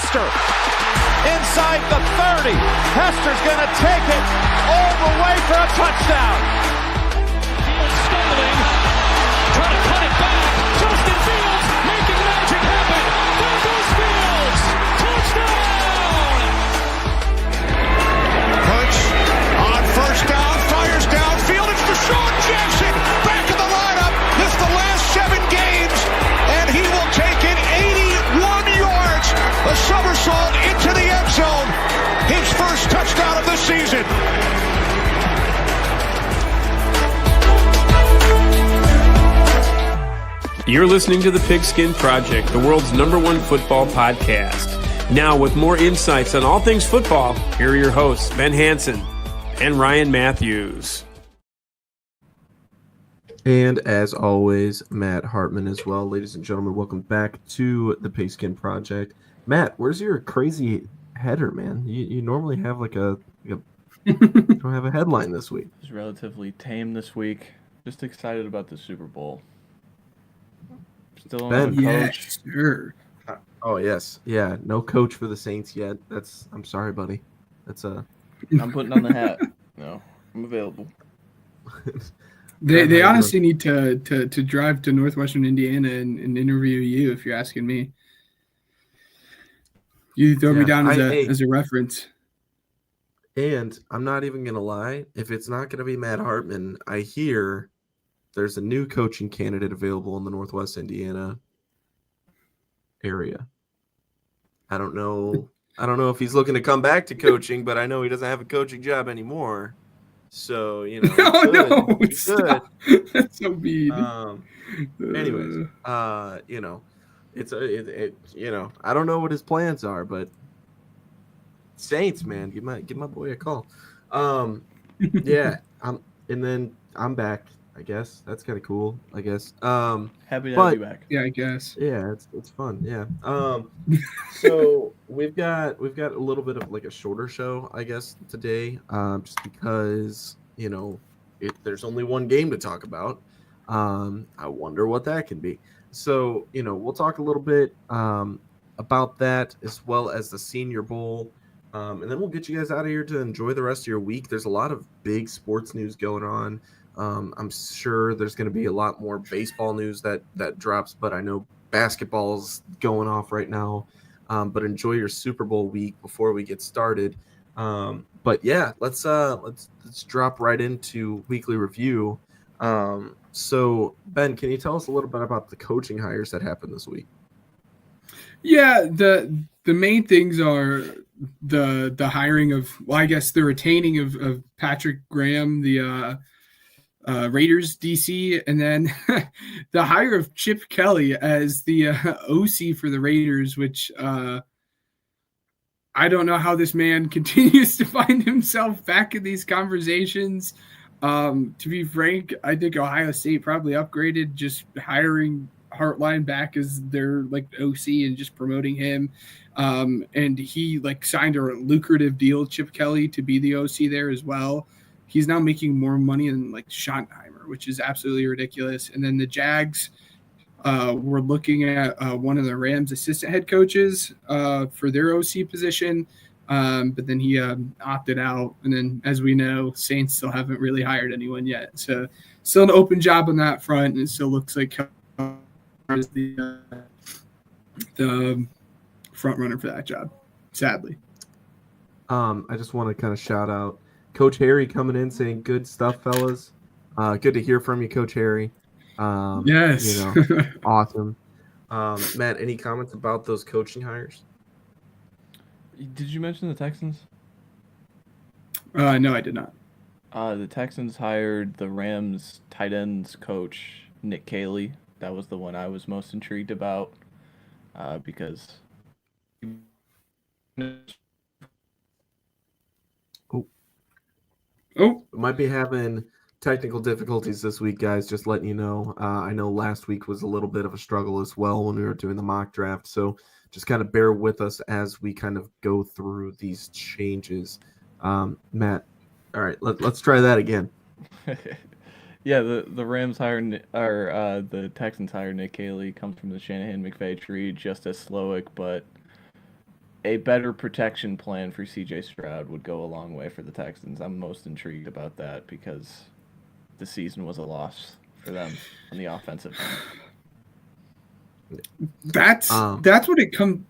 Hester inside the 30. Hester's going to take it all the way for a touchdown. Fields stumbling, trying to cut it back. Justin Fields making magic happen. There goes Fields. Touchdown! Hurts on first down, fires downfield. It's Deshaun Jackson back in the lineup. Missed the last 7 games, and he will take it 81 yards. A somersault into the end zone. His first touchdown of the season. You're listening to the Pigskin Project, the world's #1 football podcast. Now, with more insights on all things football, here are your hosts, Ben Hansen and Ryan Matthews. And as always, Matt Hartman as well. Ladies and gentlemen, welcome back to the Pigskin Project. Matt, where's your crazy header, man? You normally have like you don't have a headline this week. It's relatively tame this week. Just excited about the Super Bowl. Still on Ben, the Yes, coach. sure. Oh yes, yeah. No coach for the Saints yet. I'm sorry, buddy. I'm putting on the hat. No, I'm available. They honestly need to drive to Northwestern Indiana and interview you if you're asking me. You throw me down as a reference. And I'm not even gonna lie. If it's not gonna be Matt Hartman, I hear there's a new coaching candidate available in the Northwest Indiana area. I don't know if he's looking to come back to coaching, but I know he doesn't have a coaching job anymore. So, No, stop. That's so mean. Anyways, I don't know what his plans are, but Saints, man, give my boy a call. Yeah, I'm back. I guess that's kind of cool. I guess. Happy to have you back. Yeah, I guess. Yeah, it's fun. Yeah. So we've got a little bit of like a shorter show, I guess, today. Just because there's only one game to talk about. I wonder what that can be. So we'll talk a little bit about that as well as the Senior Bowl, and then we'll get you guys out of here to enjoy the rest of your week. There's a lot of big sports news going on. I'm sure there's going to be a lot more baseball news that drops, but I know basketball's going off right now. But enjoy your Super Bowl week before we get started. But yeah, let's drop right into weekly review. So Ben, can you tell us a little bit about the coaching hires that happened this week? Yeah, the main things are the hiring of, well, I guess the retaining of Patrick Graham, the Raiders DC, and then the hire of Chip Kelly as the OC for the Raiders, which I don't know how this man continues to find himself back in these conversations. To be frank, I think Ohio State probably upgraded just hiring Hartline back as their OC and just promoting him. And he signed a lucrative deal, Chip Kelly, to be the OC there as well. He's now making more money than Schottenheimer, which is absolutely ridiculous. And then the Jags were looking at one of the Rams assistant head coaches for their OC position. But then he opted out. And then, as we know, Saints still haven't really hired anyone yet. So still an open job on that front. And it still looks like is the front runner for that job, sadly. I just want to kind of shout out Coach Harry coming in saying good stuff, fellas. Good to hear from you, Coach Harry. Yes. Awesome. Matt, any comments about those coaching hires? Did you mention the Texans? No, I did not. The Texans hired the Rams tight ends coach, Nick Caley. That was the one I was most intrigued about because Oh, might be having technical difficulties this week, guys. Just letting you know. I know last week was a little bit of a struggle as well when we were doing the mock draft. So just kind of bear with us as we kind of go through these changes. Matt, all right, let's try that again. Yeah, the Rams hired the Texans hired Nick Caley. Comes from the Shanahan McVay tree, just as Slowick, but a better protection plan for C.J. Stroud would go a long way for the Texans. I'm most intrigued about that because the season was a loss for them on the offensive end. That's what it comes.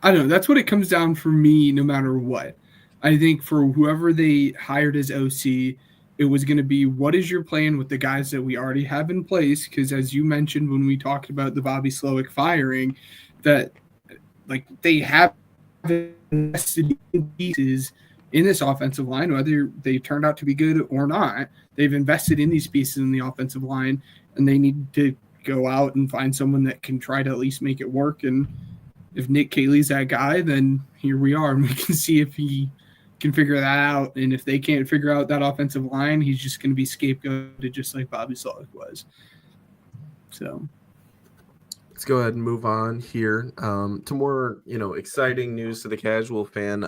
I don't know. That's what it comes down for me. No matter what, I think for whoever they hired as OC, it was going to be what is your plan with the guys that we already have in place? Because as you mentioned when we talked about the Bobby Slowick firing, that like they have invested in pieces in this offensive line, whether they turned out to be good or not. They've invested in these pieces in the offensive line, and they need to go out and find someone that can try to at least make it work. And if Nick Caley's that guy, then here we are, and we can see if he can figure that out. And if they can't figure out that offensive line, he's just going to be scapegoated just like Bobby Slowick was. So let's go ahead and move on here to more, exciting news to the casual fan.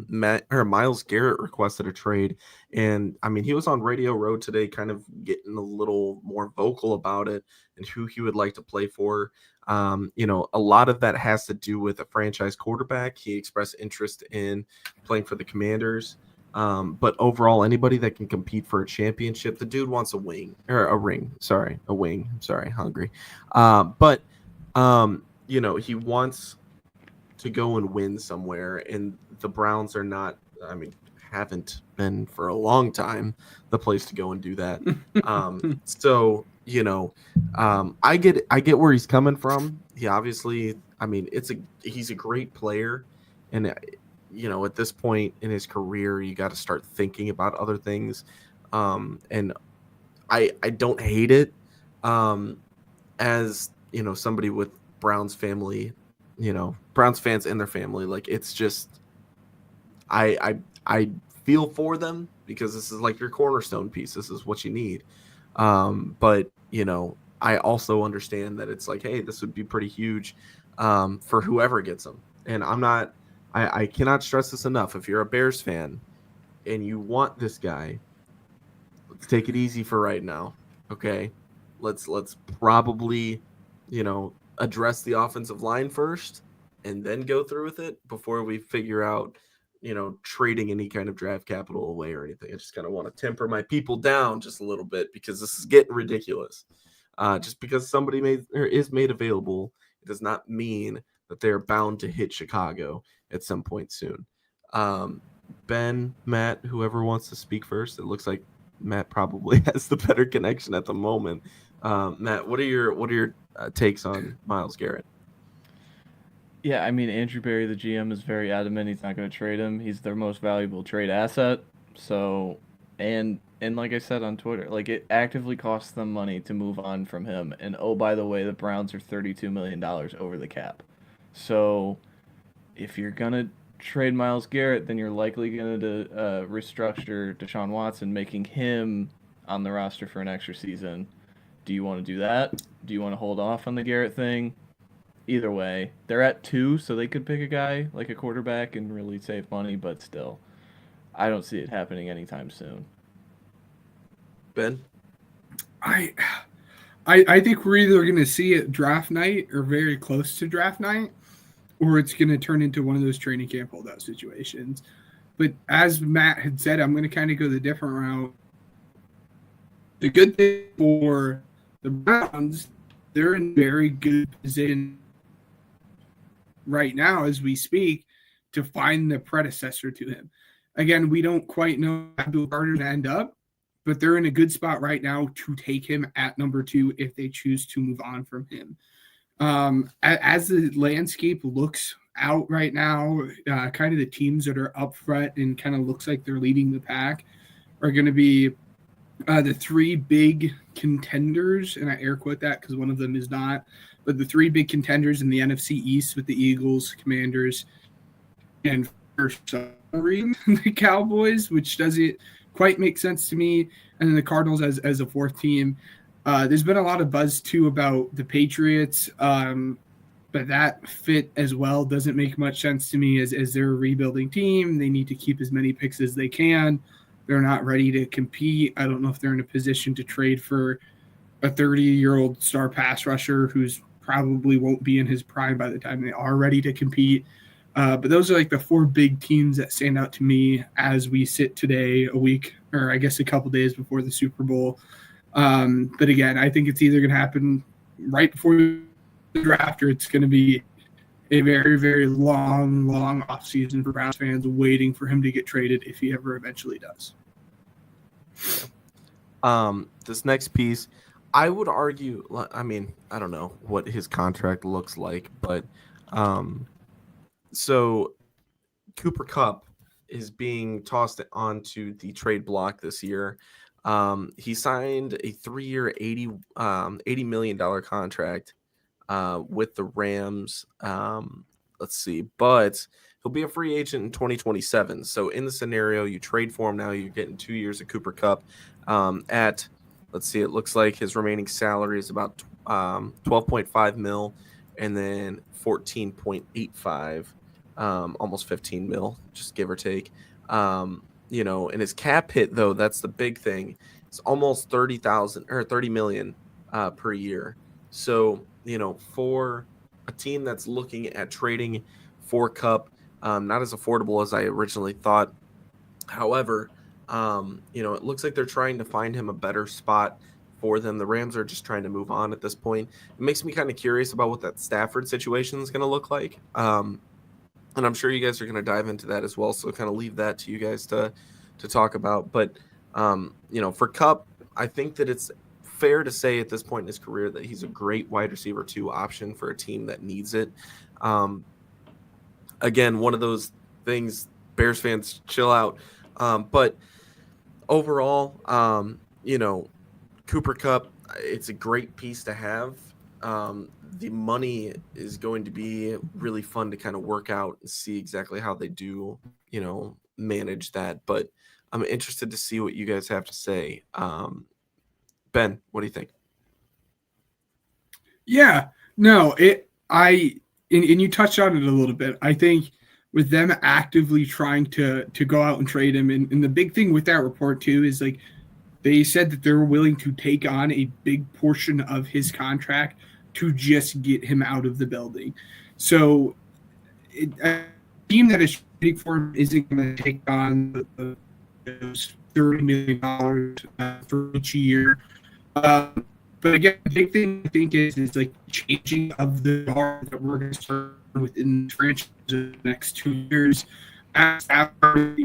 Myles Garrett requested a trade, and I mean, he was on Radio Row today, kind of getting a little more vocal about it and who he would like to play for. A lot of that has to do with a franchise quarterback. He expressed interest in playing for the Commanders. But overall, anybody that can compete for a championship, the dude wants a ring. I'm sorry, hungry. But he wants to go and win somewhere, and the Browns are not, haven't been for a long time, the place to go and do that. I get where he's coming from. He obviously, he's a great player, and at this point in his career, you got to start thinking about other things. And I don't hate it. As somebody with Browns family, Browns fans and their family, like, it's just, I feel for them because this is like your cornerstone piece. This is what you need. But I also understand that it's like, hey, this would be pretty huge for whoever gets them. And I cannot stress this enough. If you're a Bears fan and you want this guy, let's take it easy for right now. Okay. Let's probably, address the offensive line first and then go through with it before we figure out, trading any kind of draft capital away or anything. I just kind of want to temper my people down just a little bit because this is getting ridiculous. Just because somebody is made available, it does not mean that they're bound to hit Chicago at some point soon. Ben, Matt, whoever wants to speak first. It looks like Matt probably has the better connection at the moment. Matt, what are your takes on Myles Garrett? Yeah, Andrew Berry, the GM, is very adamant he's not going to trade him. He's their most valuable trade asset. So, and like I said on Twitter, like, it actively costs them money to move on from him. And oh, by the way, the Browns are $32 million over the cap. So, if you're going to trade Myles Garrett, then you're likely going to restructure Deshaun Watson, making him on the roster for an extra season. Do you want to do that? Do you want to hold off on the Garrett thing? Either way, they're at 2, so they could pick a guy like a quarterback and really save money, but still, I don't see it happening anytime soon. Ben? I think we're either going to see it draft night or very close to draft night, or it's going to turn into one of those training camp holdout situations. But as Matt had said, I'm going to kind of go the different route. The good thing for the Browns, they're in very good position right now as we speak to find the predecessor to him. Again, we don't quite know how Abdul Carter to end up, but they're in a good spot right now to take him at number 2 if they choose to move on from him. As the landscape looks out right now, kind of the teams that are up front and kind of looks like they're leading the pack are going to be the 3 big contenders, and I air quote that because one of them is not, but the 3 big contenders in the NFC East with the Eagles, Commanders, and for some reason the Cowboys, which doesn't quite make sense to me, and then the Cardinals as a 4th team. There's been a lot of buzz too about the Patriots, but that fit as well doesn't make much sense to me as they're a rebuilding team. They need to keep as many picks as they can. They're not ready to compete. I don't know if they're in a position to trade for a 30-year-old star pass rusher who's probably won't be in his prime by the time they are ready to compete. But those are like the four big teams that stand out to me as we sit today, a week, or I guess a couple days before the Super Bowl. But again, I think it's either going to happen right before the draft, or it's going to be a very, very long offseason for Browns fans waiting for him to get traded if he ever eventually does. This next piece, I would argue, I mean, I don't know what his contract looks like, but so Cooper Kupp is being tossed onto the trade block this year. He signed a 3-year, $80 million contract with the Rams. Let's see, but he'll be a free agent in 2027. So in the scenario, you trade for him now, you're getting 2 years of Cooper Kupp let's see, it looks like his remaining salary is about 12.5 mil, and then 14.85, almost 15 mil, just give or take. And his cap hit, though, that's the big thing. It's almost 30 million per year. So, for a team that's looking at trading for Kupp, not as affordable as I originally thought. However, it looks like they're trying to find him a better spot for them. The Rams are just trying to move on at this point. It makes me kind of curious about what that Stafford situation is going to look like. And I'm sure you guys are going to dive into that as well. So kind of leave that to you guys to talk about. But, for Kupp, I think that it's fair to say at this point in his career that he's a great wide receiver 2 option for a team that needs it. Again, one of those things, Bears fans, chill out. But overall, Cooper Kupp, it's a great piece to have. The money is going to be really fun to kind of work out and see exactly how they do, manage that. But I'm interested to see what you guys have to say. Ben, what do you think? Yeah, no, and you touched on it a little bit. I think with them actively trying to go out and trade him, and the big thing with that report too is like they said that they're willing to take on a big portion of his contract to just get him out of the building. So a team that is trading for him isn't going to take on those $30 million for each year. But again, the big thing I think is like changing of the guard that we're going to start within the franchise in the next 2 years. After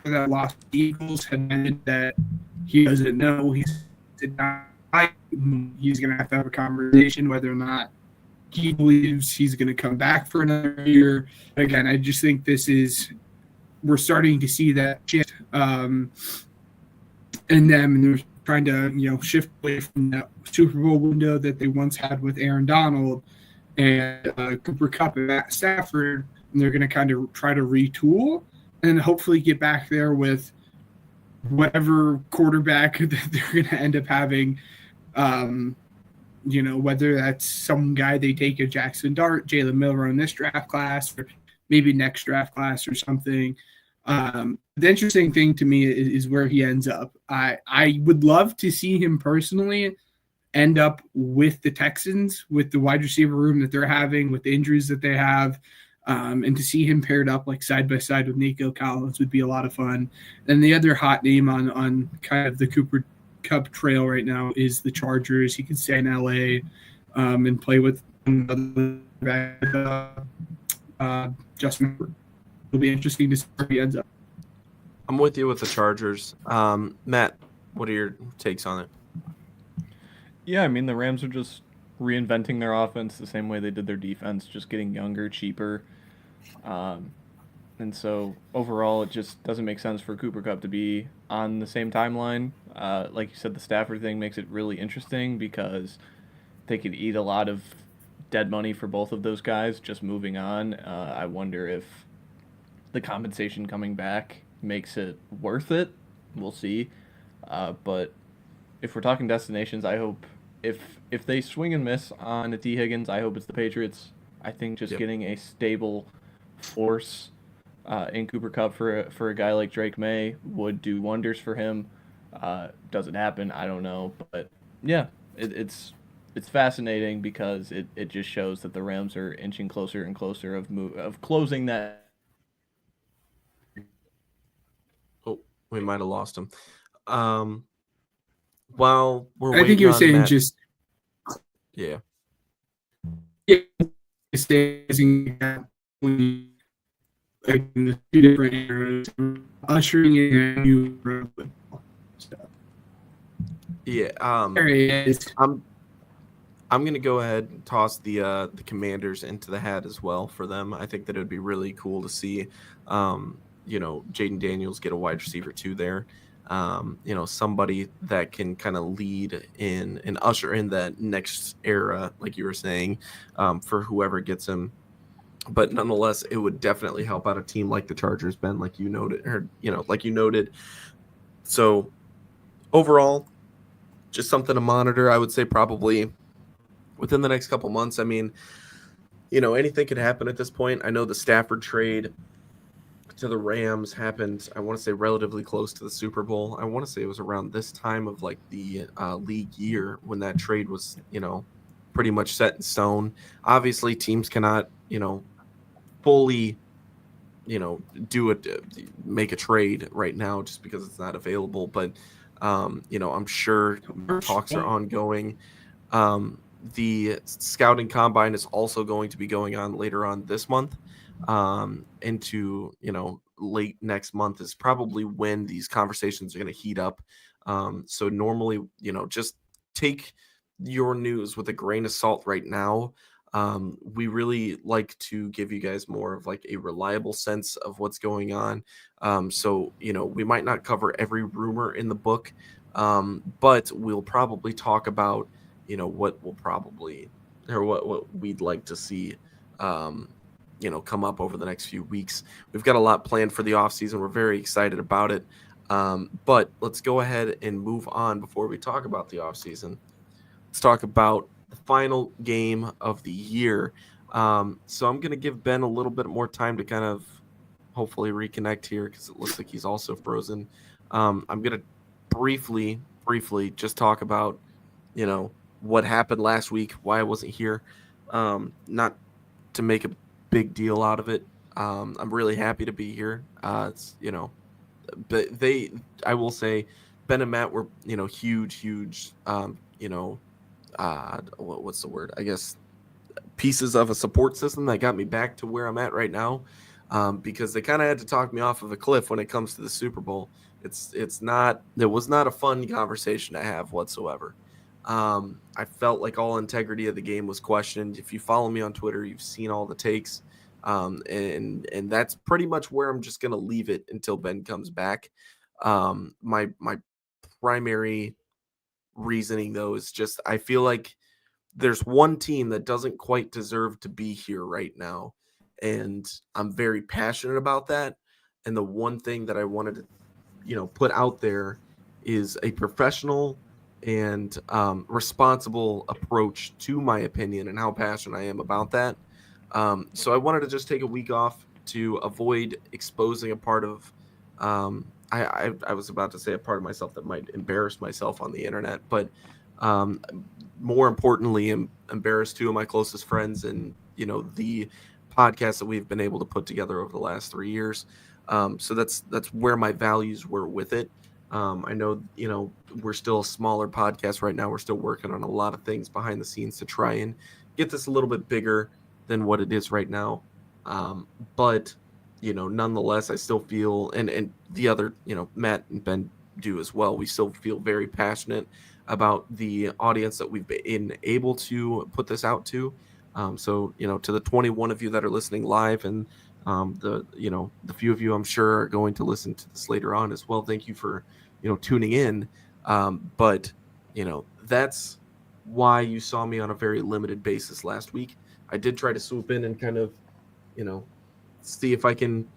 that loss, the Eagles had mentioned that he doesn't know. He's going to have a conversation whether or not he believes he's going to come back for another year. Again, I just think we're starting to see that shift in them, and they're trying to shift away from that Super Bowl window that they once had with Aaron Donald and Cooper Kupp and Matt Stafford, and they're going to kind of try to retool and hopefully get back there with whatever quarterback that they're going to end up having. Whether that's some guy they take a Jackson Dart, Jalen Miller in this draft class, or maybe next draft class or something. The interesting thing to me is where he ends up. I would love to see him personally end up with the Texans, with the wide receiver room that they're having, with the injuries that they have, and to see him paired up like side by side with Nico Collins would be a lot of fun. And the other hot name on kind of the Cooper Kupp trail right now is the Chargers. He can stay in LA and play with Justin. It'll be interesting to see where he ends up. I'm with you with the Chargers. Matt, what are your takes on it? Yeah, I mean, the Rams are just reinventing their offense the same way they did their defense, just getting younger, cheaper. And so overall, it just doesn't make sense for Cooper Kupp to be on the same timeline. Like you said, the Stafford thing makes it really interesting because they could eat a lot of dead money for both of those guys just moving on. I wonder if the compensation coming back makes it worth it. We'll see. But if we're talking destinations, I hope if they swing and miss on a T. Higgins, I hope it's the Patriots. I think just getting a stable force in Cooper Kupp for a guy like Drake May would do wonders for him. Does it happen? I don't know. But yeah, it's it's fascinating because it just shows that the Rams are inching closer and closer of closing that. Oh, we might have lost him. While we're I think waiting you were on saying Matt, just yeah, staging like in the two different eras, ushering in a new yeah. there he is. I'm gonna go ahead and toss the Commanders into the hat as well for them. I think that it would be really cool to see, Jaden Daniels get a wide receiver too there. Somebody that can kind of lead in and usher in that next era, like you were saying, for whoever gets him. But nonetheless, it would definitely help out a team like the Chargers, Ben, like you noted. So overall, just something to monitor. I would say probably within the next couple months. I mean, anything could happen at this point. I know the Stafford trade to the Rams happened, I want to say, relatively close to the Super Bowl. I want to say it was around this time of like the league year when that trade was, pretty much set in stone. Obviously, teams cannot, fully, do it, make a trade right now just because it's not available. But, I'm sure talks are ongoing. The scouting combine is also going to be going on later on this month, into late next month is probably when these conversations are going to heat up. So normally, just take your news with a grain of salt right now. We really like to give you guys more of like a reliable sense of what's going on. So we might not cover every rumor in the book, but we'll probably talk about what will probably, or what we'd like to see, come up over the next few weeks. We've got a lot planned for the offseason. We're very excited about it. But let's go ahead and move on before we talk about the offseason. Let's talk about the final game of the year. So I'm going to give Ben a little bit more time to kind of hopefully reconnect here because it looks like he's also frozen. I'm going to briefly just talk about, what happened last week, why I wasn't here. Not to make a big deal out of it. I'm really happy to be here. But I will say, Ben and Matt were, huge, what's the word? I guess pieces of a support system that got me back to where I'm at right now. Because they kind of had to talk me off of a cliff when it comes to the Super Bowl. It was not a fun conversation to have whatsoever. I felt like all integrity of the game was questioned. If you follow me on Twitter, you've seen all the takes. And that's pretty much where I'm just going to leave it until Ben comes back. My primary reasoning, though, is just I feel like there's one team that doesn't quite deserve to be here right now. And I'm very passionate about that. And the one thing that I wanted to, put out there is a professional and responsible approach to my opinion and how passionate I am about that. So I wanted to just take a week off to avoid exposing a part of, I was about to say a part of myself that might embarrass myself on the internet, but more importantly, embarrass two of my closest friends and, the podcast that we've been able to put together over the last 3 years. So that's where my values were with it. I know, we're still a smaller podcast right now. We're still working on a lot of things behind the scenes to try and get this a little bit bigger than what it is right now. But, nonetheless, I still feel, and the other, Matt and Ben do as well. We still feel very passionate about the audience that we've been able to put this out to. So, to the 21 of you that are listening live and the few of you I'm sure are going to listen to this later on as well. Thank you for, tuning in. But, that's why you saw me on a very limited basis last week. I did try to swoop in and kind of, see if I can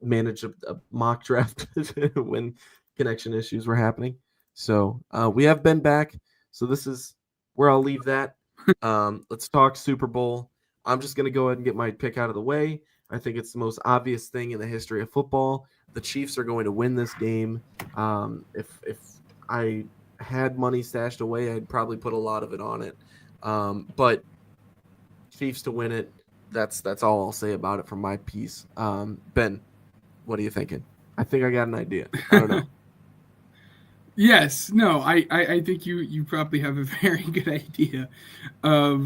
manage a mock draft when connection issues were happening. So we have been back. So this is where I'll leave that. Let's talk Super Bowl. I'm just going to go ahead and get my pick out of the way. I think it's the most obvious thing in the history of football. The Chiefs are going to win this game. If I had money stashed away, I'd probably put a lot of it on it. But Chiefs to win it. That's all I'll say about it from my piece. Ben, what are you thinking? I think I got an idea. I don't know. Yes, no, I think you probably have a very good idea of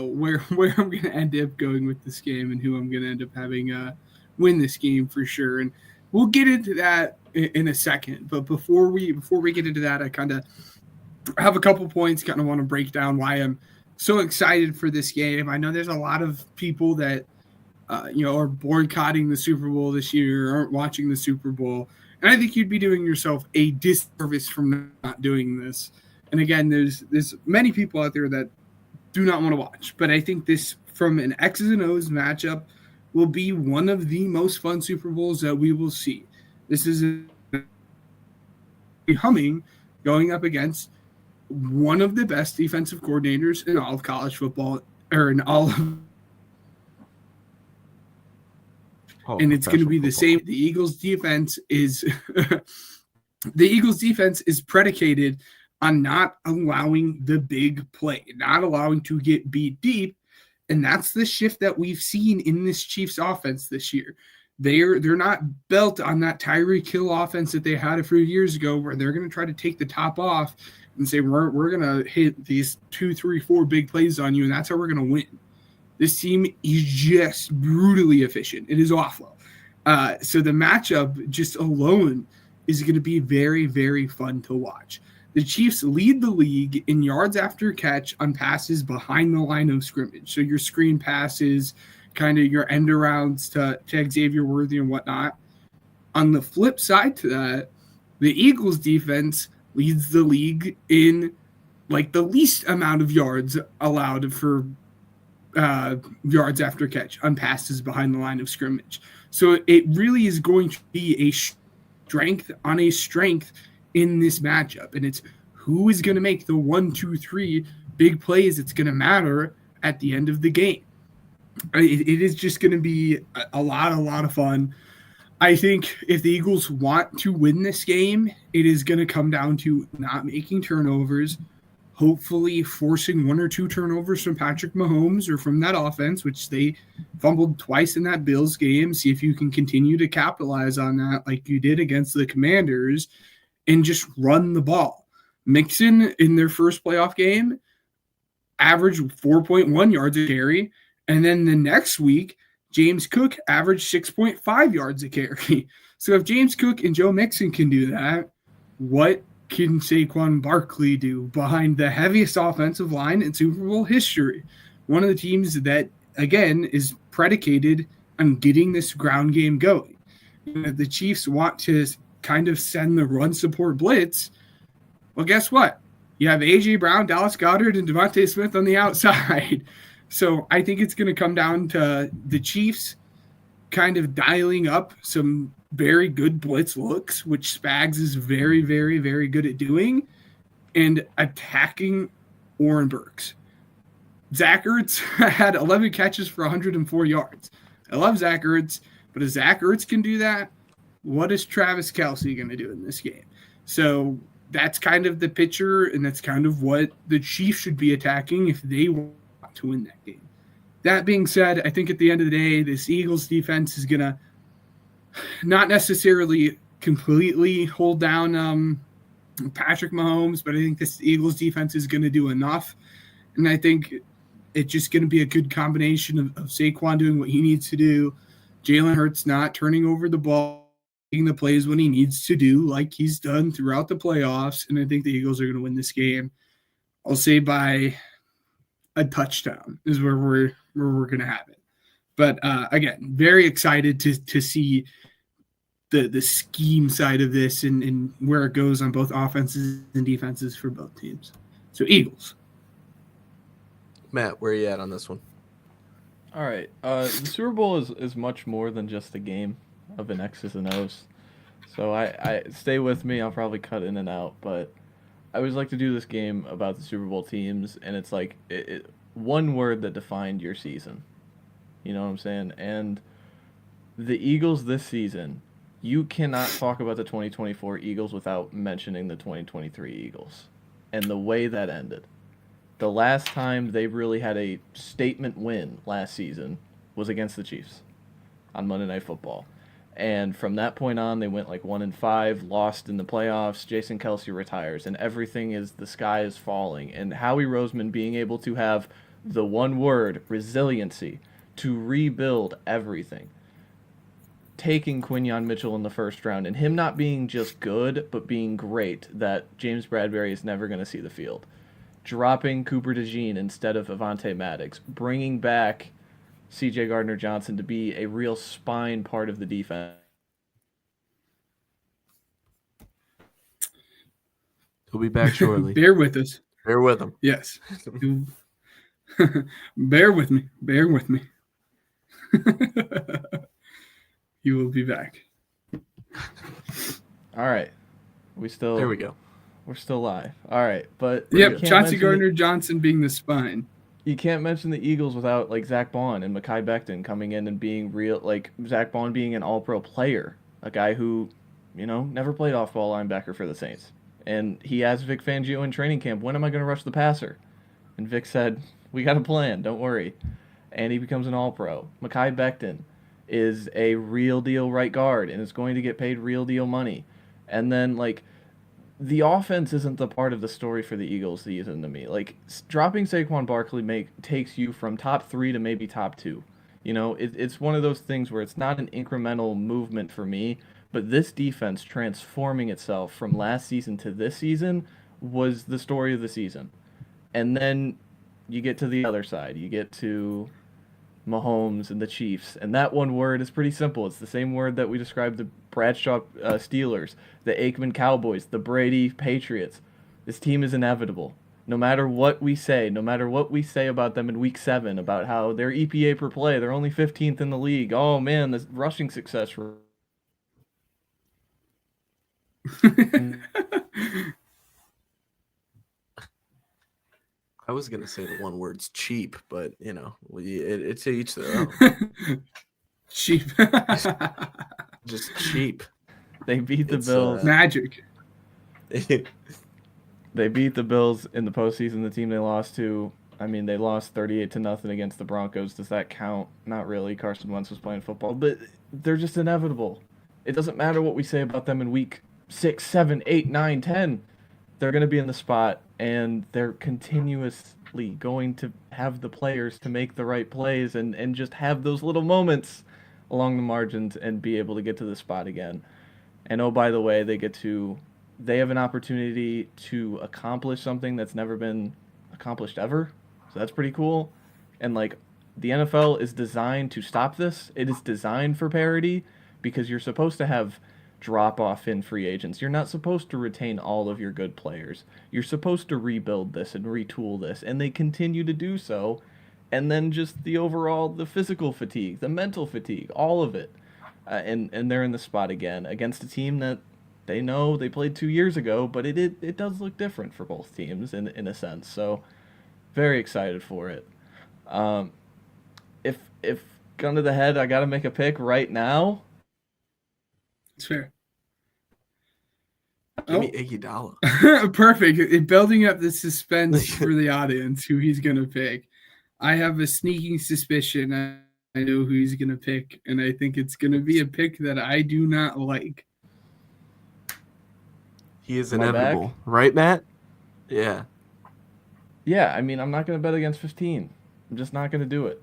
where I'm going to end up going with this game and who I'm going to end up having win this game for sure. And we'll get into that in a second. But before we get into that, I kind of have a couple points. Kind of want to break down why I'm so excited for this game. I know there's a lot of people that are boycotting the Super Bowl this year, aren't watching the Super Bowl. And I think you'd be doing yourself a disservice from not doing this. And again, there's many people out there that do not want to watch. But I think this, from an X's and O's matchup, will be one of the most fun Super Bowls that we will see. This is humming going up against one of the best defensive coordinators in all of college football, or in all of and it's going to be the same. The Eagles defense is predicated on not allowing the big play, not allowing to get beat deep, and that's the shift that we've seen in this Chiefs offense this year. They're not built on that Tyreek Hill offense that they had a few years ago, where they're going to try to take the top off and say we're going to hit these 2, 3, 4 big plays on you, and that's how we're going to win. This team is just brutally efficient. It is awful. So the matchup just alone is going to be very, very fun to watch. The Chiefs lead the league in yards after catch on passes behind the line of scrimmage. So your screen passes, kind of your end arounds to Xavier Worthy and whatnot. On the flip side to that, the Eagles defense leads the league in like the least amount of yards allowed for yards after catch on passes behind the line of scrimmage. So it really is going to be a strength on a strength in this matchup. And it's who is going to make the 1, 2, 3 big plays that's going to matter at the end of the game. It is just going to be a lot of fun. I think if the Eagles want to win this game, it is going to come down to not making turnovers, hopefully forcing 1 or 2 turnovers from Patrick Mahomes or from that offense, which they fumbled twice in that Bills game. See if you can continue to capitalize on that like you did against the Commanders and just run the ball. Mixon in their first playoff game averaged 4.1 yards a carry. And then the next week, James Cook averaged 6.5 yards a carry. So if James Cook and Joe Mixon can do that, what can Saquon Barkley do behind the heaviest offensive line in Super Bowl history? One of the teams that, again, is predicated on getting this ground game going. And if the Chiefs want to kind of send the run support blitz, well, guess what? You have A.J. Brown, Dallas Goedert, and Devontae Smith on the outside. So I think it's going to come down to the Chiefs kind of dialing up some very good blitz looks, which Spags is very, very, very good at doing, and attacking Oren Burks. Zach Ertz had 11 catches for 104 yards. I love Zach Ertz, but if Zach Ertz can do that, what is Travis Kelce going to do in this game? So that's kind of the picture, and that's kind of what the Chiefs should be attacking if they want to win that game. That being said, I think at the end of the day, this Eagles defense is going to not necessarily completely hold down Patrick Mahomes, but I think this Eagles defense is going to do enough. And I think it's just going to be a good combination of Saquon doing what he needs to do, Jalen Hurts not turning over the ball, making the plays when he needs to do, like he's done throughout the playoffs. And I think the Eagles are going to win this game. I'll say by a touchdown is where we're going to have it. But again, very excited to see the scheme side of this and where it goes on both offenses and defenses for both teams. So Eagles. Matt, where are you at on this one? All right. The Super Bowl is much more than just a game of an X's and O's. So I stay with me. I'll probably cut in and out, but I always like to do this game about the Super Bowl teams, and it's like one word that defined your season. You know what I'm saying? And the Eagles this season you cannot talk about the 2024 Eagles without mentioning the 2023 Eagles and the way that ended. The last time they really had a statement win last season was against the Chiefs on Monday Night Football. And from that point on, they went like 1-5, lost in the playoffs. Jason Kelsey retires, and everything is the sky is falling. And Howie Roseman being able to have the one word, resiliency, to rebuild everything. Taking Quinyon Mitchell in the first round, and him not being just good, but being great, that James Bradbury is never going to see the field. Dropping Cooper DeJean instead of Avonte Maddox, bringing back C.J. Gardner-Johnson to be a real spine part of the defense. He'll be back shortly. Bear with us. Bear with him. Yes. Bear with me. Bear with me. You will be back. All right. There we go. We're still live. All right. But yep, Chauncey Gardner-Johnson being the spine. You can't mention the Eagles without like Zach Bond and Mekhi Becton coming in and being real, like Zach Bond being an all-pro player, a guy who, never played off-ball linebacker for the Saints. And he asked Vic Fangio in training camp, when am I going to rush the passer? And Vic said, we got a plan, don't worry. And he becomes an all-pro. Mekhi Becton is a real deal right guard and is going to get paid real deal money. And then, the offense isn't the part of the story for the Eagles season to me. Dropping Saquon Barkley takes you from top 3 to maybe top 2. It's one of those things where it's not an incremental movement for me, but this defense transforming itself from last season to this season was the story of the season. And then you get to the other side. You get to Mahomes and the Chiefs, and that one word is pretty simple. It's the same word that we described the Bradshaw Steelers, the Aikman Cowboys, the Brady Patriots. This team is inevitable. No matter what we say, about them in Week 7, about how their EPA per play, they're only 15th in the league. Oh man, the rushing success rate. I was gonna say the one word's cheap, but it's each their own. Cheap. Just cheap. They beat the Bills. Magic. They beat the Bills in the postseason. The team they lost to, they lost 38-0 against the Broncos. Does that count? Not really. Carson Wentz was playing football, but they're just inevitable. It doesn't matter what we say about them in week 6, 7, 8, 9, 10. They're going to be in the spot, and they're continuously going to have the players to make the right plays and just have those little moments along the margins and be able to get to the spot again. And oh, by the way, they have an opportunity to accomplish something that's never been accomplished ever. So that's pretty cool. And the NFL is designed to stop this. It is designed for parity because you're supposed to have drop off in free agents. You're not supposed to retain all of your good players. You're supposed to rebuild this and retool this, and they continue to do so. And then just the physical fatigue, the mental fatigue, all of it. And they're in the spot again against a team that they know they played 2 years ago, but it does look different for both teams in a sense. So very excited for it. If gun to the head, I got to make a pick right now. It's fair. Give me Iguodala. Perfect. Building up the suspense for the audience, who he's going to pick. I have a sneaking suspicion I know who he's going to pick, and I think it's going to be a pick that I do not like. He is inevitable. Right, Matt? Yeah. Yeah, I'm not going to bet against 15. I'm just not going to do it.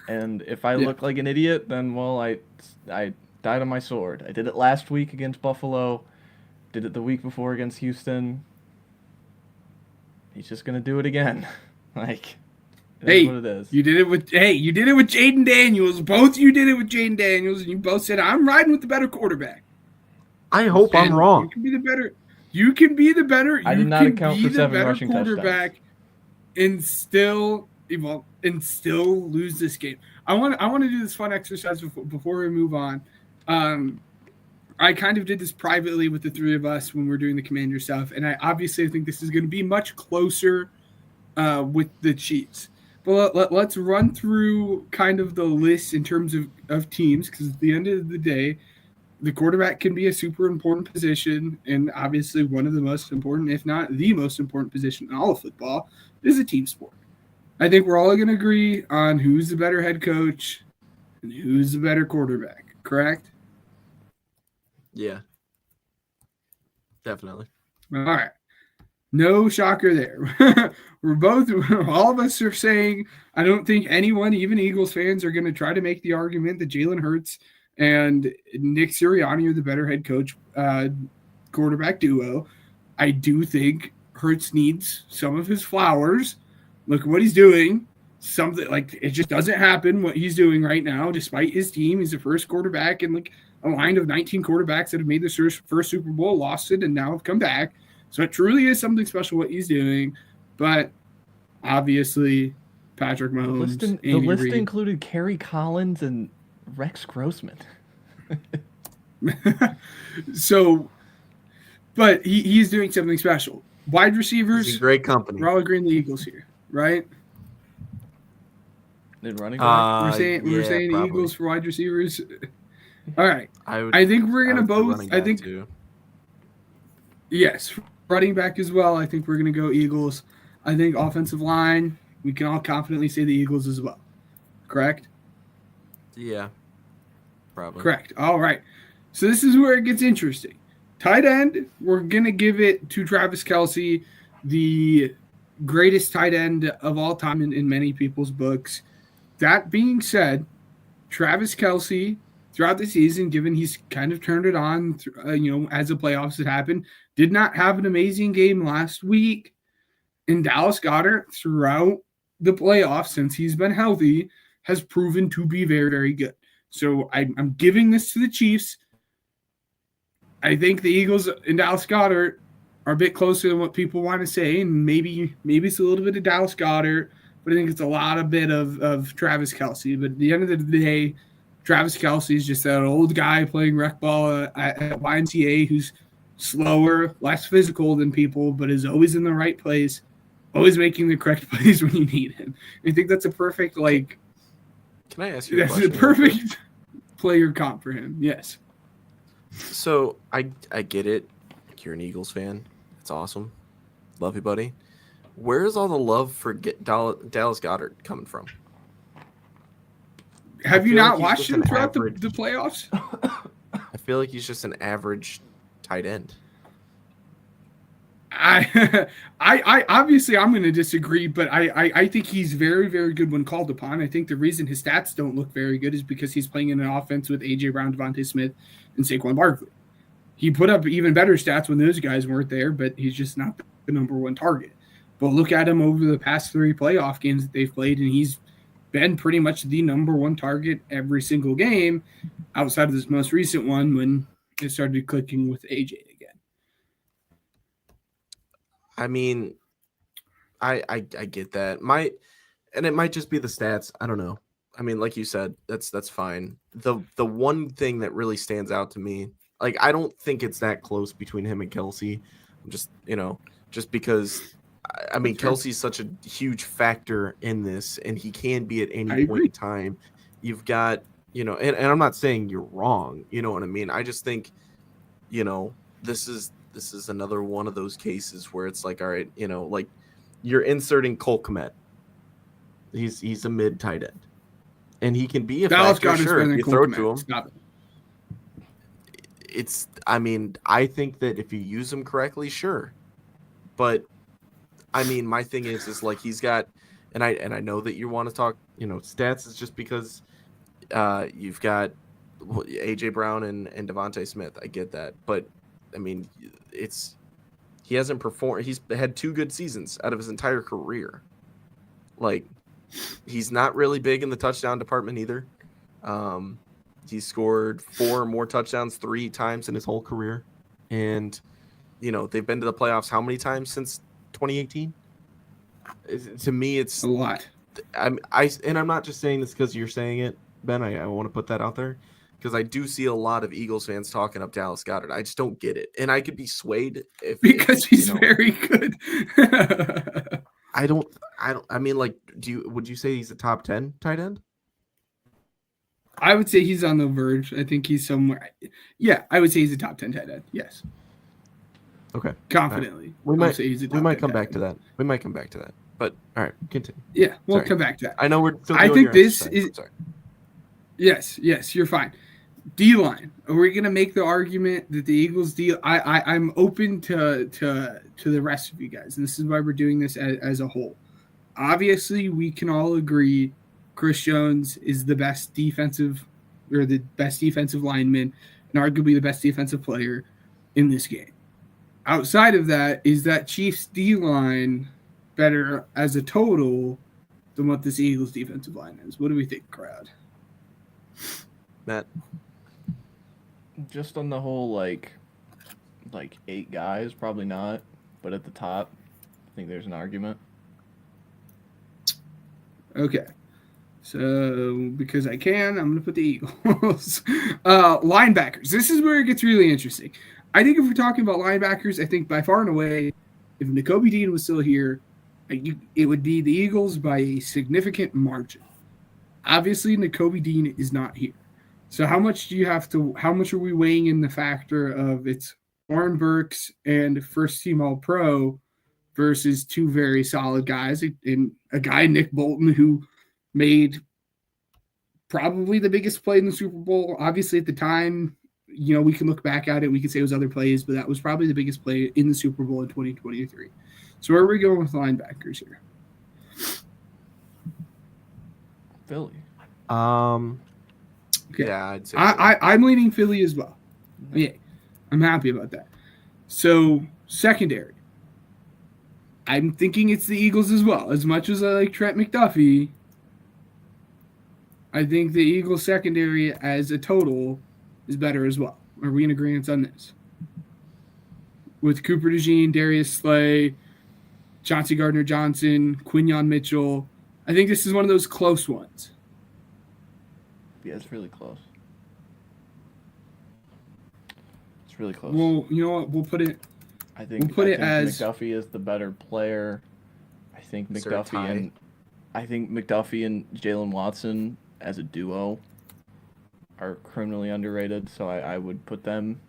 And if I look like an idiot, then, I died on my sword. I did it last week against Buffalo. Did it the week before against Houston. He's just going to do it again. That's what it is. You did it with Jaden Daniels. Both you did it with Jaden Daniels, and you both said, I'm riding with the better quarterback. I hope I'm wrong. You can be the better. I did not account for 7 rushing touchdowns. And still lose this game. I want to do this fun exercise before we move on. I kind of did this privately with the three of us when we're doing the Commander stuff, and I obviously think this is going to be much closer with the Chiefs. But let's run through kind of the list in terms of teams, because at the end of the day, the quarterback can be a super important position, and obviously one of the most important, if not the most important position in all of football, is a team sport. I think we're all going to agree on who's the better head coach and who's the better quarterback, correct? Yeah. Definitely. All right. No shocker there. All of us are saying, I don't think anyone, even Eagles fans, are going to try to make the argument that Jalen Hurts and Nick Sirianni are the better head coach quarterback duo. I do think Hurts needs some of his flowers. Look at what he's doing. Something like it just doesn't happen what he's doing right now, despite his team. He's the first quarterback in like a line of 19 quarterbacks that have made the first Super Bowl, lost it, and now have come back. So it truly is something special what he's doing. But obviously, Patrick Mahomes. The list included Kerry Collins and Rex Grossman. So, but he's doing something special. Wide receivers. He's great company. We're all agreeing the Eagles here, right? And running back? We're saying the Eagles for wide receivers. All right. I think we're going to both. I think. Too. Yes. Running back as well. I think we're going to go Eagles. I think offensive line, we can all confidently say the Eagles as well. Correct? Yeah. Probably. Correct. All right. So this is where it gets interesting. Tight end, we're going to give it to Travis Kelce, the greatest tight end of all time in many people's books. That being said, Travis Kelce, throughout the season, given he's kind of turned it on, as the playoffs had happened, did not have an amazing game last week. And Dallas Goedert, throughout the playoffs, since he's been healthy, has proven to be very, very good. So I'm giving this to the Chiefs. I think the Eagles and Dallas Goedert are a bit closer than what people want to say, and maybe it's a little bit of Dallas Goedert, but I think it's a lot of bit of Travis Kelce. But at the end of the day, Travis Kelce is just that old guy playing rec ball at YMCA who's slower, less physical than people, but is always in the right place, always making the correct plays when you need him. I think that's a perfect, Can I ask you a question? That's a perfect player comp for him, yes. So, I get it. You're an Eagles fan. It's awesome. Love you, buddy. Where's all the love for Dallas Goedert coming from? Have you not watched him throughout the playoffs? I feel like he's just an average tight end. I obviously I'm going to disagree, but I think he's very, very good when called upon. I think the reason his stats don't look very good is because he's playing in an offense with A.J. Brown, Devontae Smith, and Saquon Barkley. He put up even better stats when those guys weren't there, but he's just not the number one target. But look at him over the past 3 playoff games that they've played, and he's been pretty much the number one target every single game outside of this most recent one when it started clicking with AJ again. I mean, I get that. And it might just be the stats. I don't know. I mean, like you said, that's fine. The one thing that really stands out to me, I don't think it's that close between him and Kelce. I'm just because I mean, Kelsey's such a huge factor in this, and he can be at any point in time. You've got, and I'm not saying you're wrong. You know what I mean? I just think, this is another one of those cases where it's like, all right, you're inserting Cole Kmet. He's a mid tight end, and he can be a factor. Sure, if you throw it to him. Stop it. I think that if you use him correctly, sure, but. I mean, my thing is he's got, and I know that you want to talk, stats is just because you've got A.J. Brown and Devontae Smith. I get that. But, I mean, he hasn't performed. He's had 2 good seasons out of his entire career. He's not really big in the touchdown department either. He scored 4 or more touchdowns 3 times in his whole career. And, they've been to the playoffs how many times since 2018? To me, it's a lot. I'm not just saying this because you're saying it, Ben. I want to put that out there because I do see a lot of Eagles fans talking up Dallas Goedert. I just don't get it, and I could be swayed because he's very good. I don't. I mean, would you say he's a top 10 tight end? I would say he's on the verge. I think he's somewhere. Yeah, I would say he's a top 10 tight end. Yes. Okay. Confidently. We might come 10 back to that. We might come back to that. But all right, continue. Yeah, we'll Sorry. come back to that. I know we're still I doing think your this exercise. is Sorry. Yes, you're fine. D-line. Are we gonna make the argument that the Eagles I'm open to the rest of you guys, and this is why we're doing this as a whole. Obviously, we can all agree Chris Jones is the best defensive lineman and arguably the best defensive player in this game. Outside of that, is that Chiefs D-line better as a total than what this Eagles defensive line is? What do we think, crowd? Matt. Just on the whole, like 8 guys, probably not. But at the top, I think there's an argument. Okay. So, because I can, I'm going to put the Eagles. Linebackers. This is where it gets really interesting. I think if we're talking about linebackers, I think by far and away, if Nakobe Dean was still here, it would be the Eagles by a significant margin. Obviously, Nakobe Dean is not here. So how much are we weighing in the factor of it's Warren Burks and first-team All-Pro versus 2 very solid guys, and a guy, Nick Bolton, who made probably the biggest play in the Super Bowl. Obviously, at the time, we can look back at it. We can say it was other plays, but that was probably the biggest play in the Super Bowl in 2023. So where are we going with linebackers here? Philly. Okay. Yeah, I'd say I'm leaning Philly as well. Yeah, I'm happy about that. So secondary. I'm thinking it's the Eagles as well. As much as I like Trent McDuffie, I think the Eagles secondary as a total is better as well. Are we in agreement on this? With Cooper DeJean, Darius Slay, Chauncey Gardner-Johnson, Quinyon Mitchell, I think this is one of those close ones. Yeah, it's really close. It's really close. Well, you know what? We'll put it. I think as McDuffie is the better player. I think McDuffie and Jalen Watson as a duo are criminally underrated. So I would put them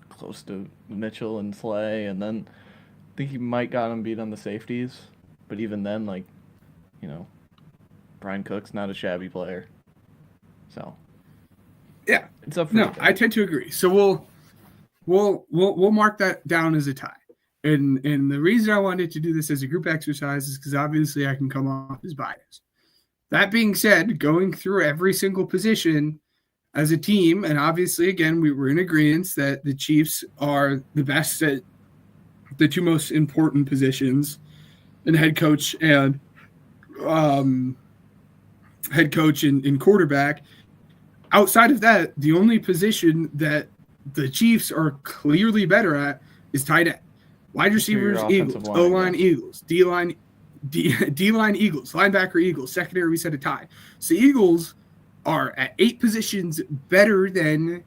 close to Mitchell and Slay, and then I think he might got him beat on the safeties. But even then, Brian Cook's not a shabby player. So yeah, it's up for no. I tend to agree. So we'll mark that down as a tie. And the reason I wanted to do this as a group exercise is because obviously I can come off as biased. That being said, going through every single position as a team, and obviously again we were in agreement that the Chiefs are the best at the 2 most important positions, in head coach and quarterback. Outside of that, the only position that the Chiefs are clearly better at is tight end. Wide receivers, Eagles. O-line, Eagles. D-line, Eagles. Linebacker, Eagles. Secondary, we said a tie. So Eagles are at 8 positions better than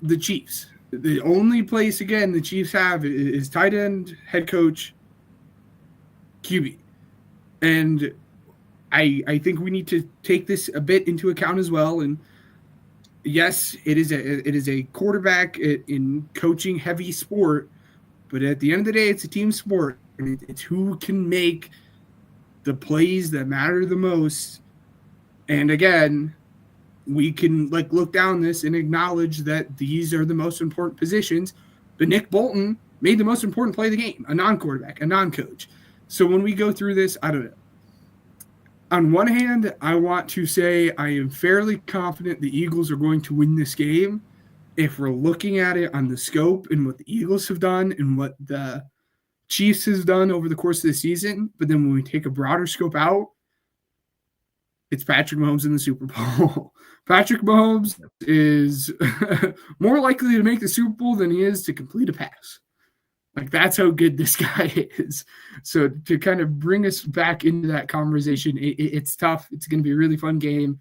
the Chiefs. The only place, again, the Chiefs have is tight end, head coach, QB. And I think we need to take this a bit into account as well. And yes, it is a quarterback in coaching heavy sport, but at the end of the day, it's a team sport. And it's who can make the plays that matter the most. And again, we can look down this and acknowledge that these are the most important positions. But Nick Bolton made the most important play of the game, a non-quarterback, a non-coach. So when we go through this, I don't know. On one hand, I want to say I am fairly confident the Eagles are going to win this game if we're looking at it on the scope and what the Eagles have done and what the Chiefs has done over the course of the season. But then when we take a broader scope out, it's Patrick Mahomes in the Super Bowl. Patrick Mahomes is more likely to make the Super Bowl than he is to complete a pass. That's how good this guy is. So to kind of bring us back into that conversation, it's tough. It's going to be a really fun game.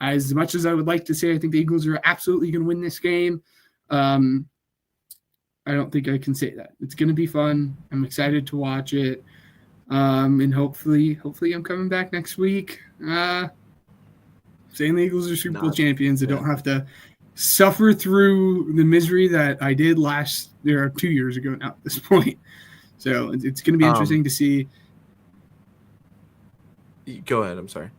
As much as I would like to say I think the Eagles are absolutely going to win this game, I don't think I can say that. It's going to be fun. I'm excited to watch it. And hopefully I'm coming back next week. saying the Eagles are Super Bowl Not- champions. I yeah. don't have to suffer through the misery that I did 2 years ago now at this point. So it's going to be interesting to see. Go ahead. I'm sorry.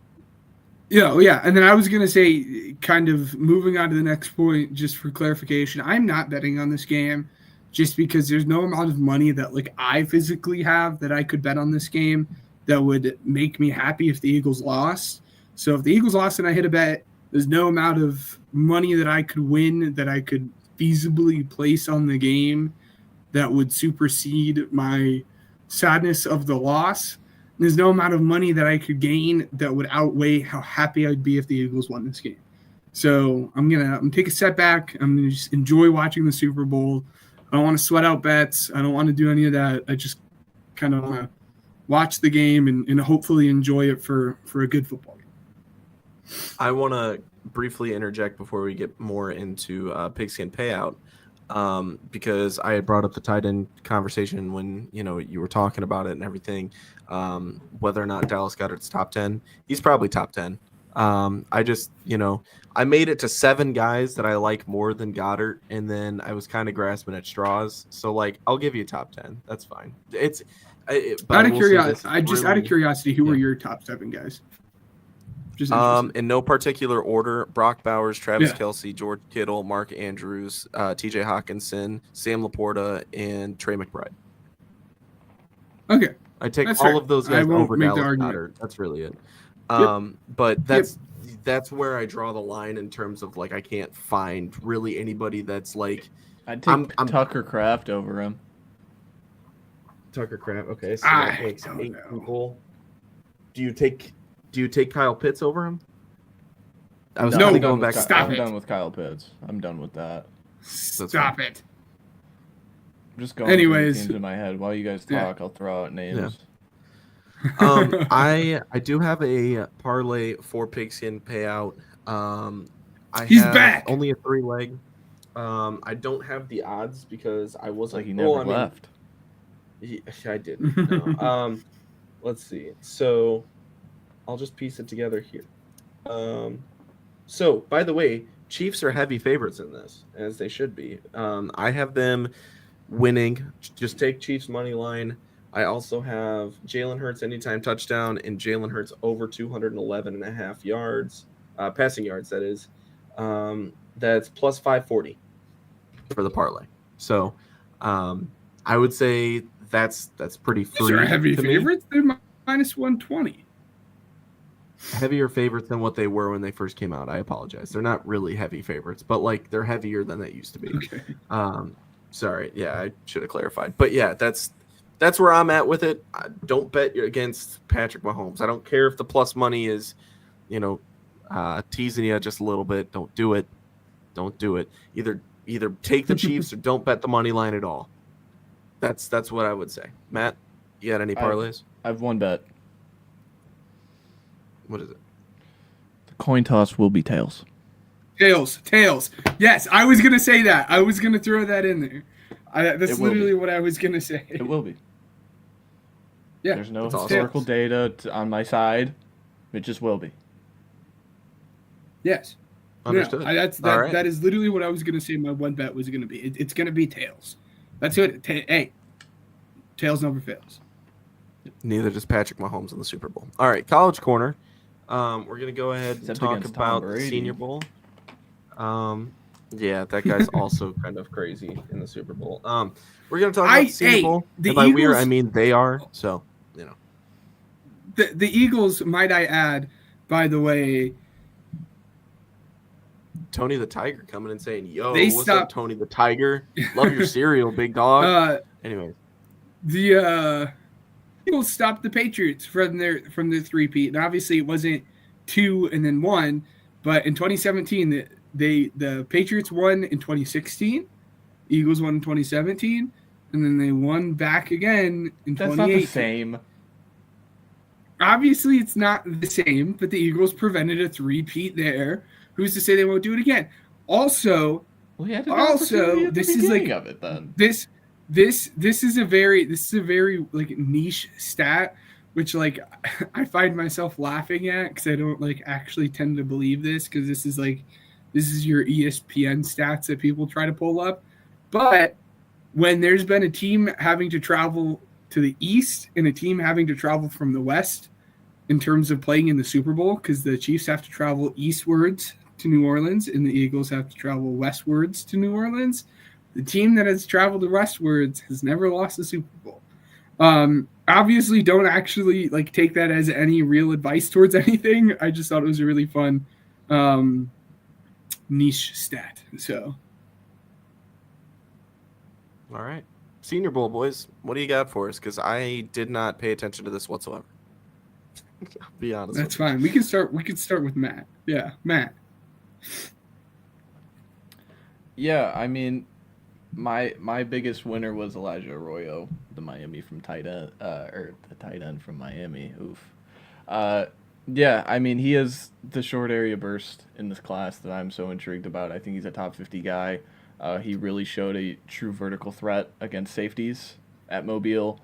Yeah. And then I was going to say, kind of moving on to the next point, just for clarification, I'm not betting on this game just because there's no amount of money that like I physically have that I could bet on this game that would make me happy if the Eagles lost. So if the Eagles lost and I hit a bet, there's no amount of money that I could win that I could feasibly place on the game that would supersede my sadness of the loss. There's no amount of money that I could gain that would outweigh how happy I'd be if the Eagles won this game. So I'm gonna take a step back. I'm gonna just enjoy watching the Super Bowl. I don't want to sweat out bets. I don't want to do any of that. I just kind of want to watch the game and hopefully enjoy it for a good football game. I want to briefly interject before we get more into pigskin payout, because I had brought up the tight end conversation when you were talking about it and everything. Whether or not Dallas Goedert's top 10, he's probably top 10. I just I made it to 7 guys that I like more than Goddard, and then I was kind of grasping at straws. So like, I'll give you top 10. That's fine. Out of curiosity, who were your top 7 guys? Just in no particular order: Brock Bowers, Travis Kelce, George Kittle, Mark Andrews, T.J. Hawkinson, Sam Laporta, and Trey McBride. Okay, I take that's all fair. of those I guys won't over make the Dallas argument. Goedert. That's really it. But that's where I draw the line in terms of like I can't find really anybody that's like I'd take Tucker Kraft over him. Tucker Kraft. Okay, so that makes 8 people. Do you take Kyle Pitts over him? I was No, going back. I'm done with Kyle Pitts. I'm done with that. Stop it. I'm just going Anyways, through teams in my head. While you guys talk, I'll throw out names. I do have a parlay for pigskin payout. He's back. Only a 3-leg. I don't have the odds because I wasn't. Like he never left. I didn't. No. Let's see. So I'll just piece it together here. So by the way, Chiefs are heavy favorites in this, as they should be. I have them winning. Just take Chiefs money line. I also have Jalen Hurts anytime touchdown and Jalen Hurts over 211.5 yards, passing yards, that is. That's plus 540 for the parlay. So I would say that's pretty free. These are heavy to me. favorites. They're minus 120. Heavier favorites than what they were when they first came out. I apologize. They're not really heavy favorites, but like they're heavier than they used to be. Okay. Sorry. Yeah, I should have clarified. But yeah, that's where I'm at with it. Don't bet against Patrick Mahomes. I don't care if the plus money is, teasing you just a little bit. Don't do it. Don't do it. Either take the Chiefs or don't bet the money line at all. That's what I would say. Matt, you got any parlays? I have one bet. What is it? The coin toss will be tails. Tails. Yes, I was going to say that. I was going to throw that in there. That's literally what I was going to say. It will be. Yeah. There's no historical data on my side. It just will be. Yes. Understood. No, that is literally what I was going to say my one bet was going to be. It's going to be tails. That's it. Hey, tails never fails. Neither does Patrick Mahomes in the Super Bowl. All right, College Corner. We're going to go ahead and talk about the Senior Bowl. Yeah, that guy's also kind of crazy in the Super Bowl. We're going to talk about the Senior Bowl. And by Eagles, I mean they are. So, The Eagles, might I add, by the way, Tony the Tiger coming and saying, "Yo, what's up, Tony the Tiger? Love your cereal, big dog." Anyways, the Eagles stopped the Patriots from their three-peat, and obviously it wasn't 2 and then 1, but in 2017 the Patriots won in 2016, Eagles won in 2017, and then they won back again in 2018. That's not the same. Obviously, it's not the same, but the Eagles prevented a three-peat there. Who's to say they won't do it again? Also, this is like of it then. This is a very like niche stat, which like I find myself laughing at because I don't like actually tend to believe this because this is your ESPN stats that people try to pull up. But when there's been a team having to travel to the East and a team having to travel from the West in terms of playing in the Super Bowl, because the Chiefs have to travel eastwards to New Orleans and the Eagles have to travel westwards to New Orleans, the team that has traveled westwards has never lost a Super Bowl. Obviously, don't actually like take that as any real advice towards anything. I just thought it was a really fun niche stat. So, All right. Senior Bowl, boys. What do you got for us? Because I did not pay attention to this whatsoever. I'll be honest. That's fine. We can start with Matt. Yeah, Matt. Yeah, I mean, my biggest winner was Elijah Arroyo, the Miami from tight end, or the tight end from Miami. Oof. Yeah, I mean, he is the short area burst in this class that I'm so intrigued about. I think he's a top 50 guy. He really showed a true vertical threat against safeties at Mobile.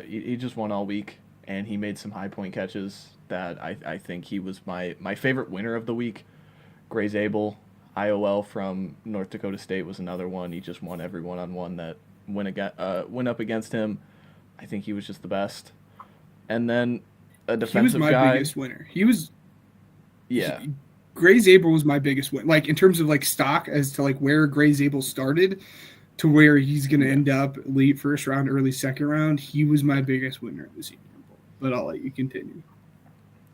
He just won all week, and he made some high point catches that I think he was my favorite winner of the week. Gray Zabel, IOL from North Dakota State, was another one. He just won every one-on-one that went up against him. I think he was just the best. And then a defensive guy. He was my biggest winner. Yeah. Gray Zabel was my biggest win. Like in terms of like stock as to like where Gray Zabel started to where he's going to end up late first round, early second round, he was my biggest winner of the Senior Bowl. But I'll let you continue.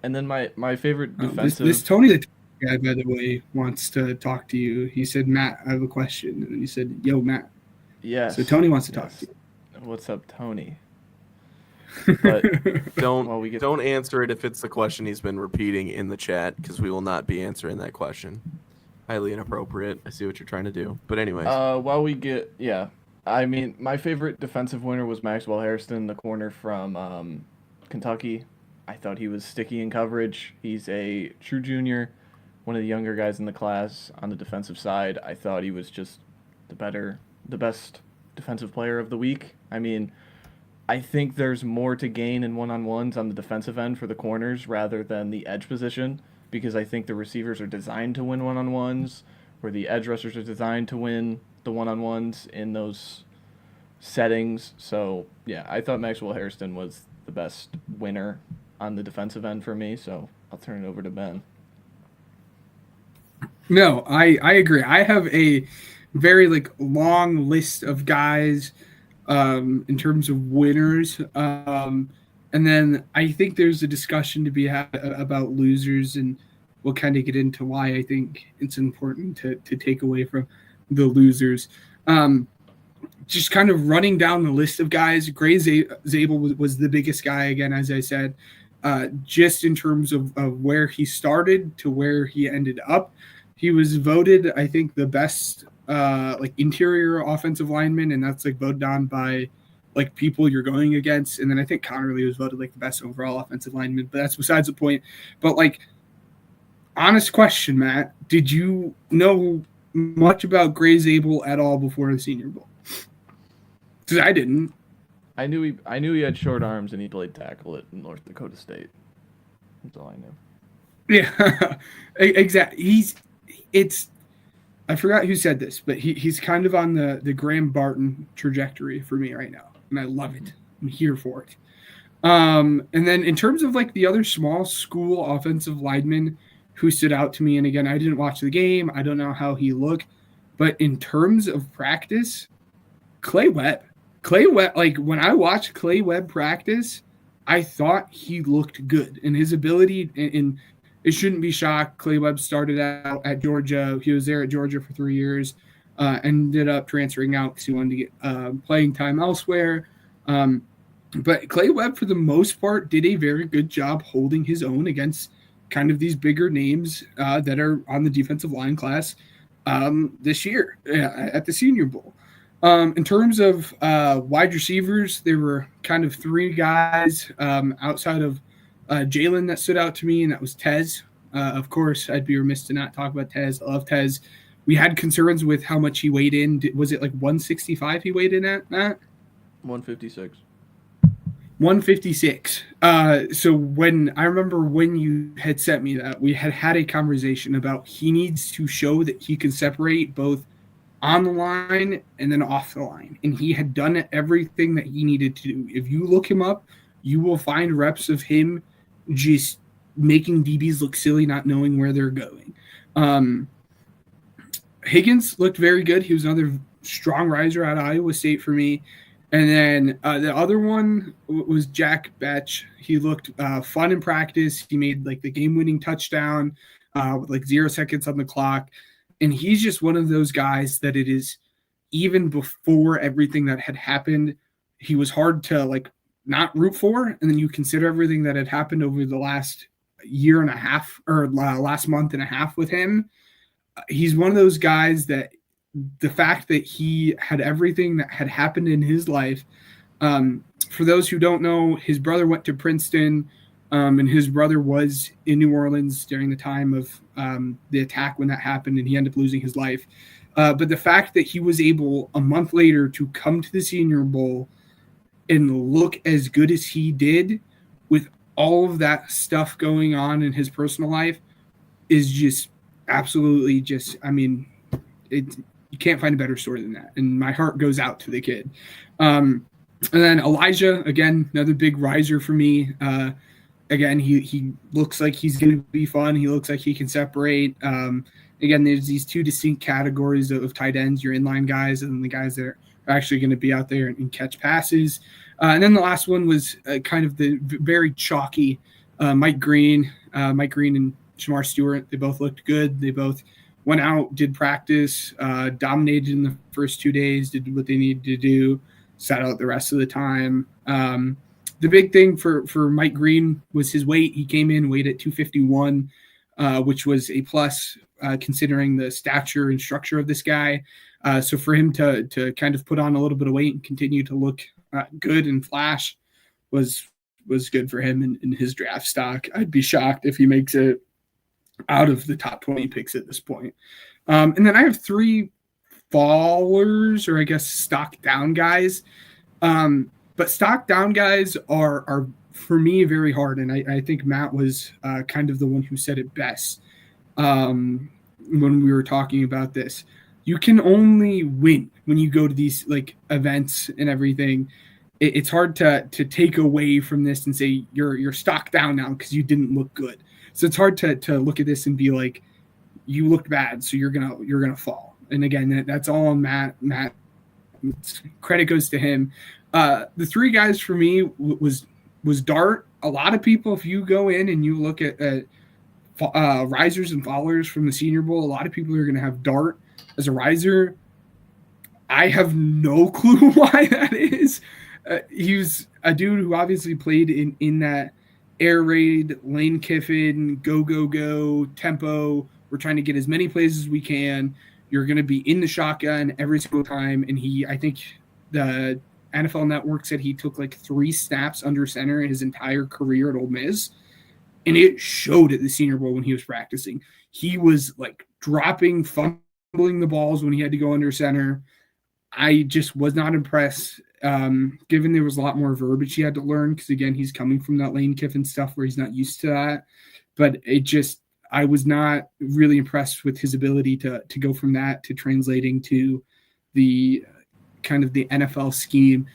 And then my favorite defensive. This Tony the guy, by the way, wants to talk to you. He said, Matt, I have a question. And he said, yo, Matt. Yes. So Tony wants to talk to you. What's up, Tony? But don't answer it if it's the question he's been repeating in the chat, because we will not be answering that question. Highly inappropriate. I see what you're trying to do. But anyways. I mean, my favorite defensive winner was Maxwell Hairston, the corner from Kentucky. I thought he was sticky in coverage. He's a true junior, one of the younger guys in the class on the defensive side. I thought he was just the best defensive player of the week. I mean, I think there's more to gain in one-on-ones on the defensive end for the corners rather than the edge position, because I think the receivers are designed to win one-on-ones, where the edge rushers are designed to win the one-on-ones in those settings. So, yeah, I thought Maxwell Hairston was the best winner on the defensive end for me, so I'll turn it over to Ben. No, I agree. I have a very long list of guys in terms of winners. And then I think there's a discussion to be had about losers, and we'll kind of get into why I think it's important to take away from the losers. Just kind of running down the list of guys, Gray Zabel was the biggest guy, again, as I said, just in terms of where he started to where he ended up. He was voted, I think, the best interior offensive lineman, and that's voted on by people you're going against. And then I think Connerly was voted the best overall offensive lineman, but that's besides the point. But honest question, Matt, did you know much about Gray Zabel at all before the Senior Bowl? Because I didn't. I knew he had short arms and he played tackle at North Dakota State. That's all I knew. Yeah, exactly. I forgot who said this, but he's kind of on the Graham Barton trajectory for me right now, and I love it. I'm here for it. And then in terms of the other small school offensive linemen who stood out to me, and again, I didn't watch the game. I don't know how he looked, but in terms of practice, Clay Webb, when I watched Clay Webb practice, I thought he looked good, and his ability, and it shouldn't be shocked. Clay Webb started out at Georgia. He was there at Georgia for 3 years, ended up transferring out because he wanted to get playing time elsewhere. But Clay Webb, for the most part, did a very good job holding his own against kind of these bigger names that are on the defensive line class this year at the Senior Bowl. In terms of wide receivers, there were kind of three guys outside of Jalen that stood out to me, and that was Tez. Of course, I'd be remiss to not talk about Tez. I love Tez. We had concerns with how much he weighed in. Was it 165 he weighed in at, Matt? 156. 156. So when I remember when you had sent me that, we had a conversation about he needs to show that he can separate both on the line and then off the line. And he had done everything that he needed to do. If you look him up, you will find reps of him just making DBs look silly, not knowing where they're going. Higgins looked very good. He was another strong riser out of Iowa State for me. And then the other one was Jack Betch. He looked fun in practice. He made like the game-winning touchdown with like 0 seconds on the clock. And he's just one of those guys that it is, even before everything that had happened, he was hard to like not root for. And then you consider everything that had happened over the last year and a half or last month and a half with him. He's one of those guys that the fact that he had everything that had happened in his life. For those who don't know, his brother went to Princeton, and his brother was in New Orleans during the time of the attack when that happened, and he ended up losing his life. But the fact that he was able a month later to come to the Senior Bowl and look as good as he did with all of that stuff going on in his personal life is just absolutely just, I mean, you can't find a better story than that. And my heart goes out to the kid. And then Elijah, again, another big riser for me. Again, he looks like he's going to be fun. He looks like he can separate. Again, there's these two distinct categories of tight ends, your inline guys and the guys that are actually going to be out there and catch passes. And then the last one was kind of the very chalky Mike Green. Mike Green and Shamar Stewart, they both looked good. They both went out, did practice, dominated in the first 2 days, did what they needed to do, sat out the rest of the time. The big thing for Mike Green was his weight. He came in, weighed at 251, which was a plus considering the stature and structure of this guy. So for him to kind of put on a little bit of weight and continue to look good and flash was good for him in his draft stock. I'd be shocked if he makes it out of the top 20 picks at this point. And then I have 3 fallers, or I guess stock down guys. But stock down guys are for me very hard. And I think Matt was kind of the one who said it best when we were talking about this. You can only win when you go to these like events and everything. It's hard to take away from this and say you're stock down now because you didn't look good. So it's hard to look at this and be like, you looked bad, so you're gonna fall. And again, that's all on Matt. Matt, credit goes to him. The 3 guys for me was Dart. A lot of people, if you go in and you look at risers and fallers from the Senior Bowl, a lot of people are going to have Dart as a riser. I have no clue why that is. He was a dude who obviously played in that air raid, Lane Kiffin, go, tempo. We're trying to get as many plays as we can. You're going to be in the shotgun every single time. And I think the NFL Network said he took like 3 snaps under center in his entire career at Ole Miss. And it showed at the Senior Bowl when he was practicing. He was like dropping, fumbling the balls when he had to go under center. I just was not impressed, given there was a lot more verbiage he had to learn because, again, he's coming from that Lane Kiffin stuff where he's not used to that. But I was not really impressed with his ability to go from that to translating to the kind of the NFL scheme.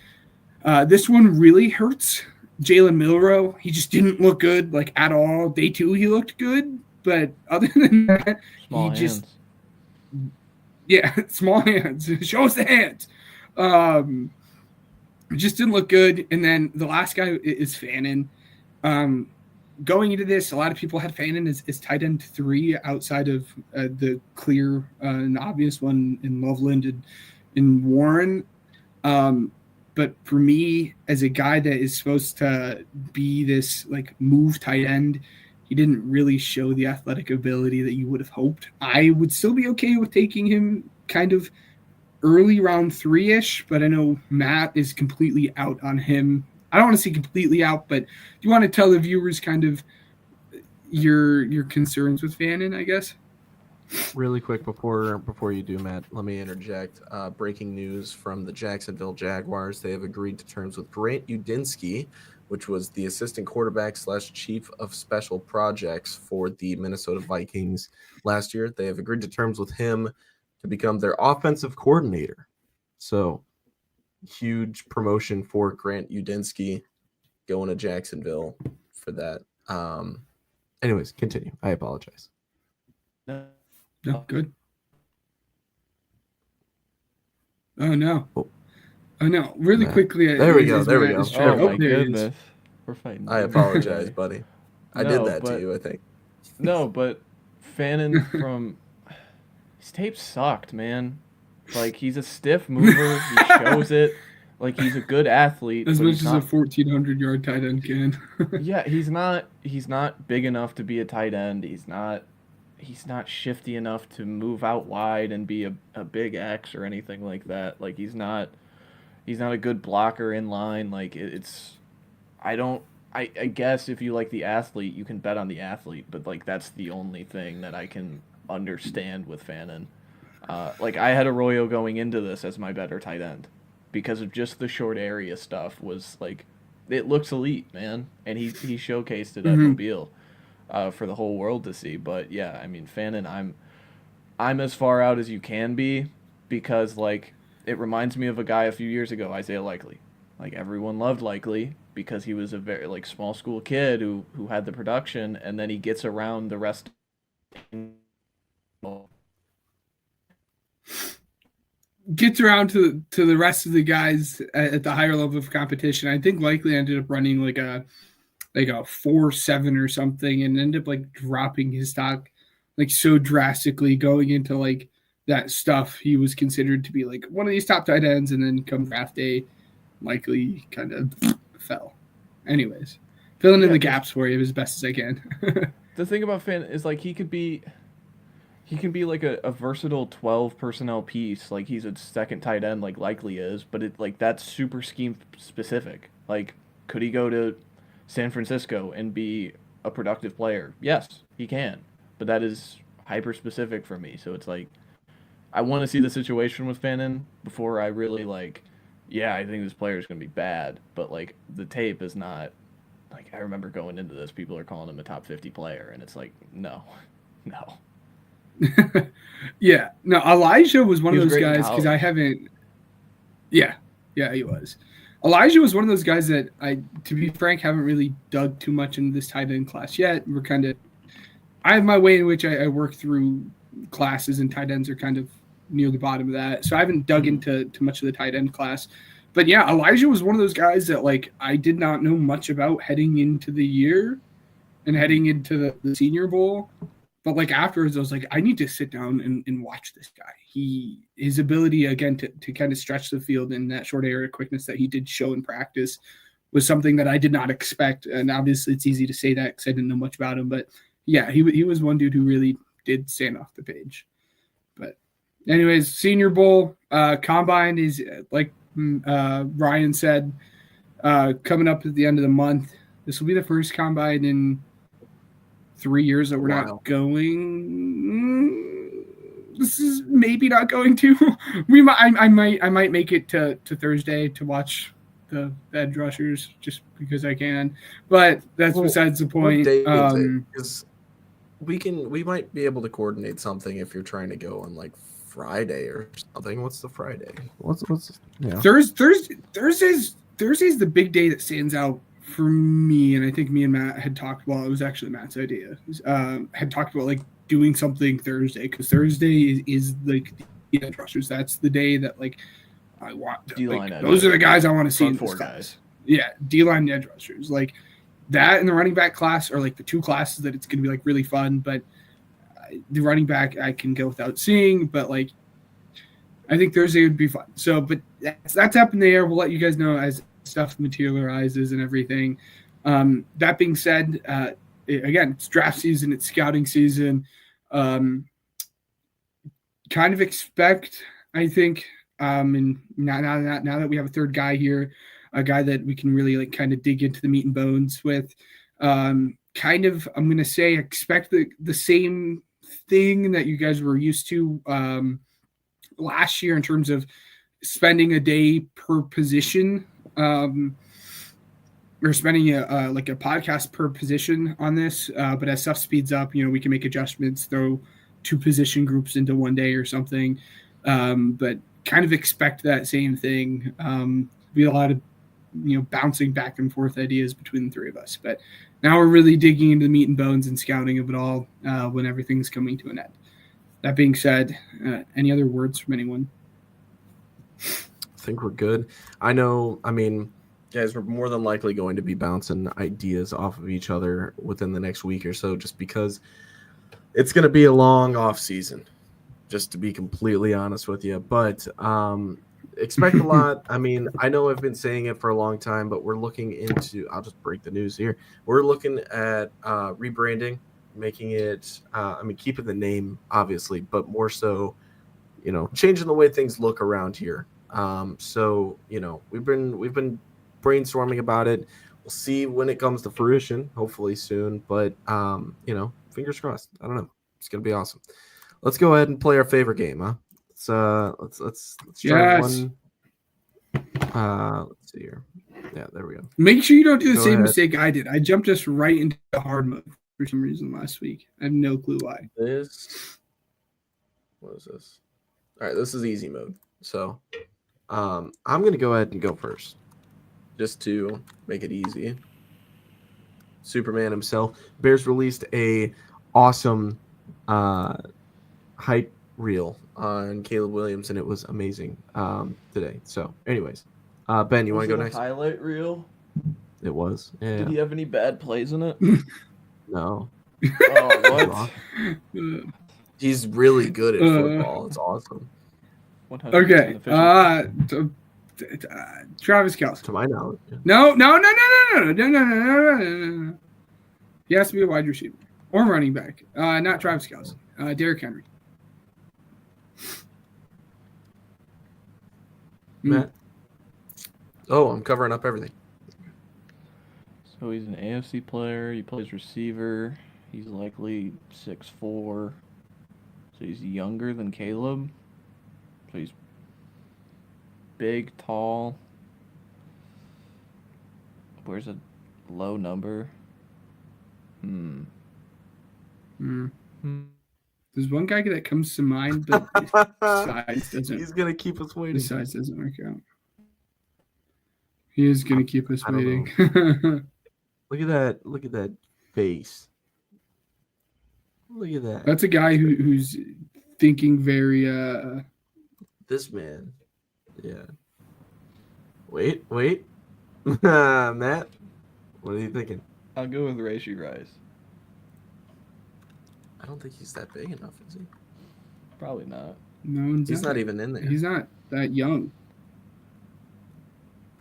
This one really hurts Jalen Milroe. He just didn't look good, like, at all. Day 2, he looked good. But other than that, Small hands. Just – yeah, small hands. Show us the hands. Just didn't look good. And then the last guy is Fannin. Going into this, a lot of people had Fannin as tight end 3 outside of the clear and obvious one in Loveland and in Warren. But for me, as a guy that is supposed to be this like move tight end, he didn't really show the athletic ability that you would have hoped. I would still be okay with taking him kind of early round 3-ish, but I know Matt is completely out on him. I don't want to say completely out, but do you want to tell the viewers kind of your concerns with Fannin, I guess? Really quick before you do, Matt, let me interject. Breaking news from the Jacksonville Jaguars. They have agreed to terms with Grant Udinski, which was the assistant quarterback / chief of special projects for the Minnesota Vikings last year. They have agreed to terms with him to become their offensive coordinator. So huge promotion for Grant Udinski going to Jacksonville for that. Anyways, continue. I apologize. No. No, good. Oh no. Oh no. Really quickly. There we go. Oh my goodness. We're fighting. I apologize, buddy. I did that to you, I think. No, but Fannin from his tape sucked, man. Like, he's a stiff mover. He shows it. Like, he's a good athlete. As much as a 1,400-yard tight end can. Yeah, he's not big enough to be a tight end. He's not shifty enough to move out wide and be a big X or anything like that. Like, he's not a good blocker in line. Like, I guess if you like the athlete, you can bet on the athlete, but like that's the only thing that I can understand with Fannin. Like, I had Arroyo going into this as my better tight end because of just the short area stuff. Was like, it looks elite, man, and he showcased it at Mobile for the whole world to see. But yeah, I mean, Fannin, I'm as far out as you can be because like it reminds me of a guy a few years ago, Isaiah Likely. Like, everyone loved Likely because he was a very like small school kid who had the production, and then he gets around the rest. Gets around to the rest of the guys at the higher level of competition. I think Likely ended up running like a 4.7 or something, and ended up like dropping his stock like so drastically going into like that stuff. He was considered to be like one of these top tight ends, and then come draft day, Likely kind of fell. Anyways, filling in the gaps for you as best as I can. The thing about Fannin is like he can be like a versatile 12 personnel piece. Like, he's a second tight end like Likely is, but it like that's super scheme specific. Like, could he go to San Francisco and be a productive player? Yes, he can. But that is hyper specific for me. So it's like I want to see the situation with Fannin before I really like, yeah, I think this player is going to be bad, but like the tape is not like, I remember going into this, people are calling him a top 50 player, and it's like, no. Yeah, no, Elijah was one of those guys because I haven't. Yeah, he was. Elijah was one of those guys that I, to be frank, haven't really dug too much into this tight end class yet. I have my way in which I work through classes, and tight ends are kind of near the bottom of that. So I haven't dug into too much of the tight end class. But yeah, Elijah was one of those guys that like I did not know much about heading into the year and heading into the Senior Bowl. But like afterwards, I was like, I need to sit down and watch this guy. His ability again to kind of stretch the field in that short area quickness that he did show in practice was something that I did not expect. And obviously, it's easy to say that because I didn't know much about him. But yeah, he was one dude who really did stand off the page. But anyways, Senior Bowl combine is like Ryan said, coming up at the end of the month. This will be the first combine in 3 years that we're not going. This is maybe not going to. I might make it to Thursday to watch the edge rushers just because I can. But that's besides the point. We might be able to coordinate something if you're trying to go on like Friday or something. What's the Friday? Thursday's the big day that stands out for me, and I think me and Matt had talked. Well, it was actually Matt's idea. Had talked about like doing something Thursday because Thursday is like the edge rushers. That's the day that like I want. Like, those are the guys I want to see. In four guys. Yeah, D-line edge rushers like that, and the running back class are like the two classes that it's going to be like really fun. But the running back I can go without seeing, but like I think Thursday would be fun. So, but that's up in the air. We'll let you guys know as stuff materializes and everything. That being said, again, it's draft season, it's scouting season. Kind of expect, I think, and now that we have a third guy here, a guy that we can really like kind of dig into the meat and bones with, I'm going to say expect the same thing that you guys were used to last year in terms of spending a day per position, or spending a podcast per position on this. But as stuff speeds up, we can make adjustments, throw 2 position groups into one day or something. But kind of expect that same thing. Be a lot of bouncing back and forth ideas between the 3 of us. But now we're really digging into the meat and bones and scouting of it all when everything's coming to an end. That being said, any other words from anyone? I think we're good. Guys, we're more than likely going to be bouncing ideas off of each other within the next week or so, just because it's going to be a long off season, just to be completely honest with you. But expect a lot. I know I've been saying it for a long time, but we're looking into, I'll just break the news here. We're looking at rebranding, making it, keeping the name, obviously, but more so, changing the way things look around here. So we've been brainstorming about it. We'll see when it comes to fruition, hopefully soon. But fingers crossed. I don't know. It's gonna be awesome. Let's go ahead and play our favorite game, huh? Let's try one. Let's see here. Yeah, there we go. Make sure you don't do the same ahead. mistake I did. I jumped us right into hard mode for some reason last week. I have no clue why. What is this? All right, this is easy mode. So I'm gonna go ahead and go first, just to make it easy. Superman himself. Bears released a awesome hype reel on Caleb Williams, and it was amazing today. So, anyways, Ben, you want to go next? Highlight reel. It was. Yeah. Did he have any bad plays in it? No. Oh, what? He's really good at football. It's awesome. 100% Okay. efficient. Travis Kelce. To my knowledge. Yeah. No. He has to be a wide receiver or running back. Not Travis Kelce. Derrick Henry. Matt. Oh, I'm covering up everything. So he's an AFC player. He plays receiver. He's likely 6'4". So he's younger than Caleb. So he's big, tall. Where's a low number? There's one guy that comes to mind, but his size doesn't. He's gonna keep us waiting. His size doesn't work out. He is gonna keep us waiting. Look at that! Look at that face. Look at that. That's a guy who's thinking very. This man. Yeah. Wait. Matt, what are you thinking? I'll go with Rashee Rice. I don't think he's that big enough, is he? Probably not. No, He's not even in there. He's not that young.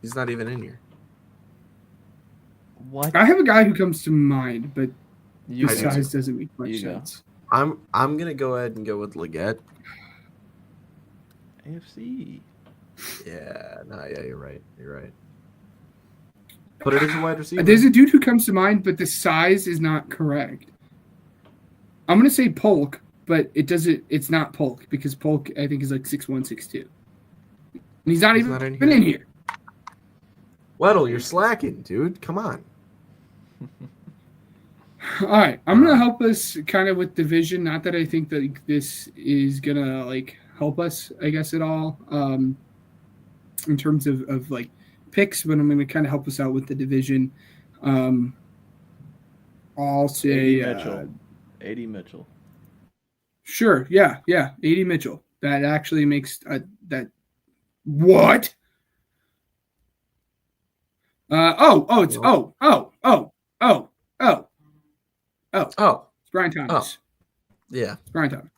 He's not even in here. What? I have a guy who comes to mind, but You his go. size doesn't make much You go. sense. I'm gonna go ahead and go with Leggett. AFC. Yeah, you're right. But it is a wide receiver. There's a dude who comes to mind, but the size is not correct. I'm gonna say Polk, but it's not Polk because Polk I think is like 6'1", 6'2". And he's not even in here. Weddle, you're slacking, dude. Come on. All right, I'm gonna help us kind of with division. Not that I think that this is gonna help us, I guess, at all in terms of picks, but I'm gonna kind of help us out with the division. I'll say AD Mitchell. Sure, yeah, AD Mitchell. That actually makes that. What? It's Brian Thomas. Yeah. It's Brian Thomas.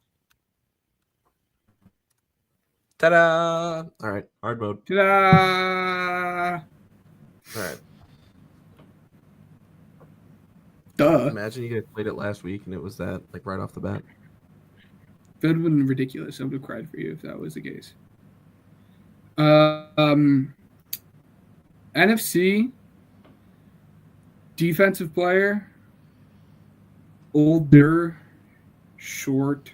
Ta-da! All right, hard mode. Ta-da! All right. Duh. Imagine you guys played it last week and it was that right off the bat. That would have been ridiculous. I would have cried for you if that was the case. NFC defensive player, older, short.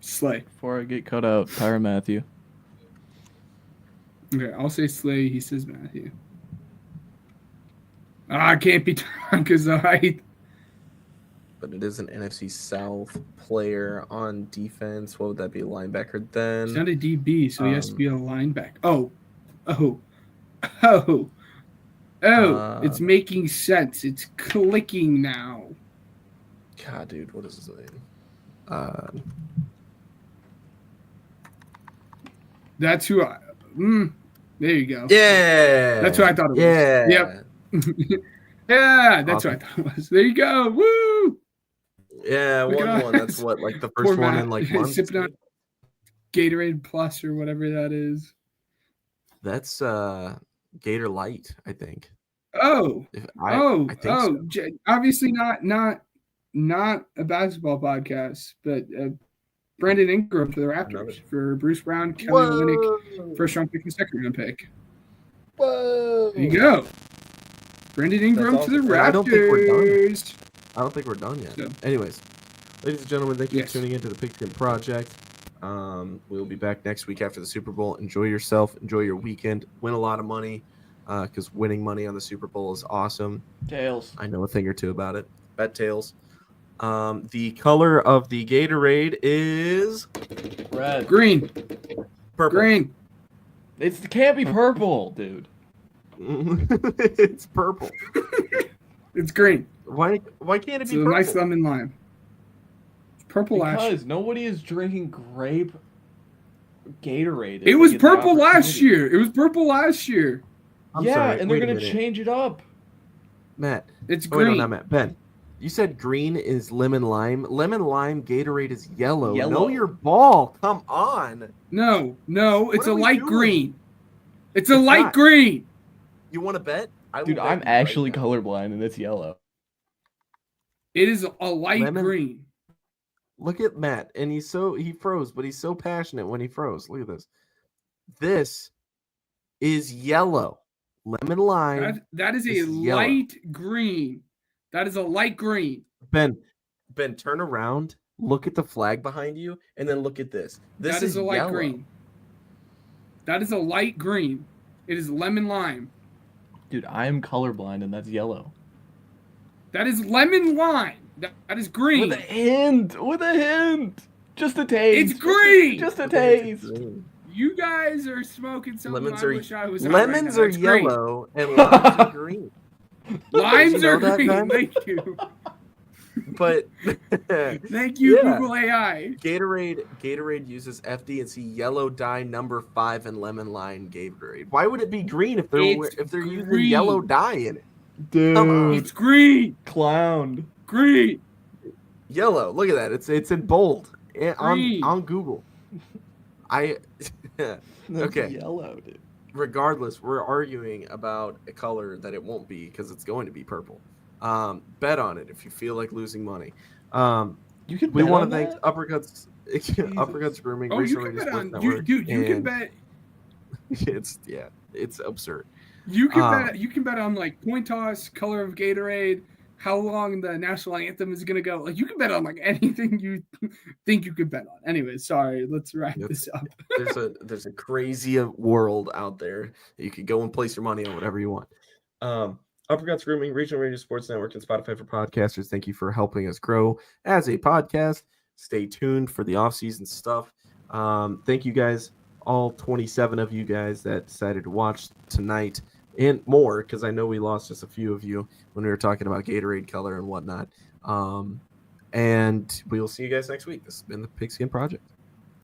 Slay. Before I get cut out, Tyrann Mathieu. Okay, I'll say Slay. He says Matthew. I can't be drunk as I. But it is an NFC South player on defense. What would that be? Linebacker then? He's not a DB, so he has to be a linebacker. Oh. It's making sense. It's clicking now. God, dude, what is his name? That's who I. There you go. Yeah. That's who I thought it was. Yeah. Yep. Yeah, that's Awesome. what I thought it was. There you go. Woo! Yeah, Look at 1-1. That's what, like the Poor first one Matt. in like months. Sipping on Gatorade Plus or whatever that is. That's Gator Light, I think. Oh, I think so. Obviously not a basketball podcast, but Brandon Ingram for the Raptors for Bruce Brown, Kelly Olynyk, first round pick and second round pick. Whoa! There you go. Brandon Ingram to the awesome. Raptors. I don't think we're done yet. So. Anyways, ladies and gentlemen, thank you Yes. for tuning into the Pigskin Project. We'll be back next week after the Super Bowl. Enjoy yourself. Enjoy your weekend. Win a lot of money because winning money on the Super Bowl is awesome. Tails. I know a thing or two about it. Bet tails. The color of the Gatorade is Red. Green. purple. Green. It can't be purple, dude. It's purple. It's green. Why can't it It's be a purple? nice lemon lime. It's purple ash. Because nobody is drinking grape Gatorade. It was purple last year. It was purple last year. I'm Yeah, sorry, and they're wait a going to minute. change it up. Matt. It's Oh, wait, no, green. not Matt. Ben. You said green is lemon lime. Lemon lime Gatorade is yellow. Yellow. Know your ball. Come on. No, it's are a we light doing? green. It's a It's light not. green. You want to bet? I will Dude, bet I'm you actually right now. colorblind and it's yellow. It is a light Lemon- green. Look at Matt, and he froze, but he's so passionate when he froze. Look at this. This is yellow. Lemon lime. That is a This is yellow. light green. That is a light green. Ben, turn around. Look at the flag behind you, and then look at this. This That is a light yellow. green. That is a light green. It is lemon lime. Dude, I am colorblind and that's yellow. That is lemon lime. That is green. With a hint. Just a taste. It's green. Just a Okay, taste. it's green. You guys are smoking something Lemons I are wish I was on right lemons now. are That's green. yellow and limes are green. Limes Did you know are that, green. Ben? Thank you. But Thank you, Yeah. Google AI. Gatorade uses FD&C yellow dye number 5 and lemon lime Gatorade. Why would it be green if they're It's using green. yellow dye in it? Dude. Come on. It's green. Clown. Green. Yellow. Look at that. It's in bold Green. on Google. I That's Okay. yellow, dude. regardless, we're arguing about a color that it won't be because it's going to be purple. Bet on it if you feel like losing money. You can We bet want on to thank that? Uppercuts Grooming, Oh, you Racial can Radio bet Sports on you, Network, dude. You can and bet. it's absurd. You can Um, bet. You can bet on like point toss, color of Gatorade, how long the national anthem is gonna go. Like you can bet on like anything you think you could bet on. Anyway, sorry. Let's wrap Yep. this up. There's a crazy world out there that you could go and place your money on whatever you want. Uppercuts Grooming, Regional Radio Sports Network, and Spotify for podcasters. Thank you for helping us grow as a podcast. Stay tuned for the off-season stuff. Thank you guys, all 27 of you guys that decided to watch tonight and more, because I know we lost just a few of you when we were talking about Gatorade color and whatnot. And we will see you guys next week. This has been the Pigskin Project.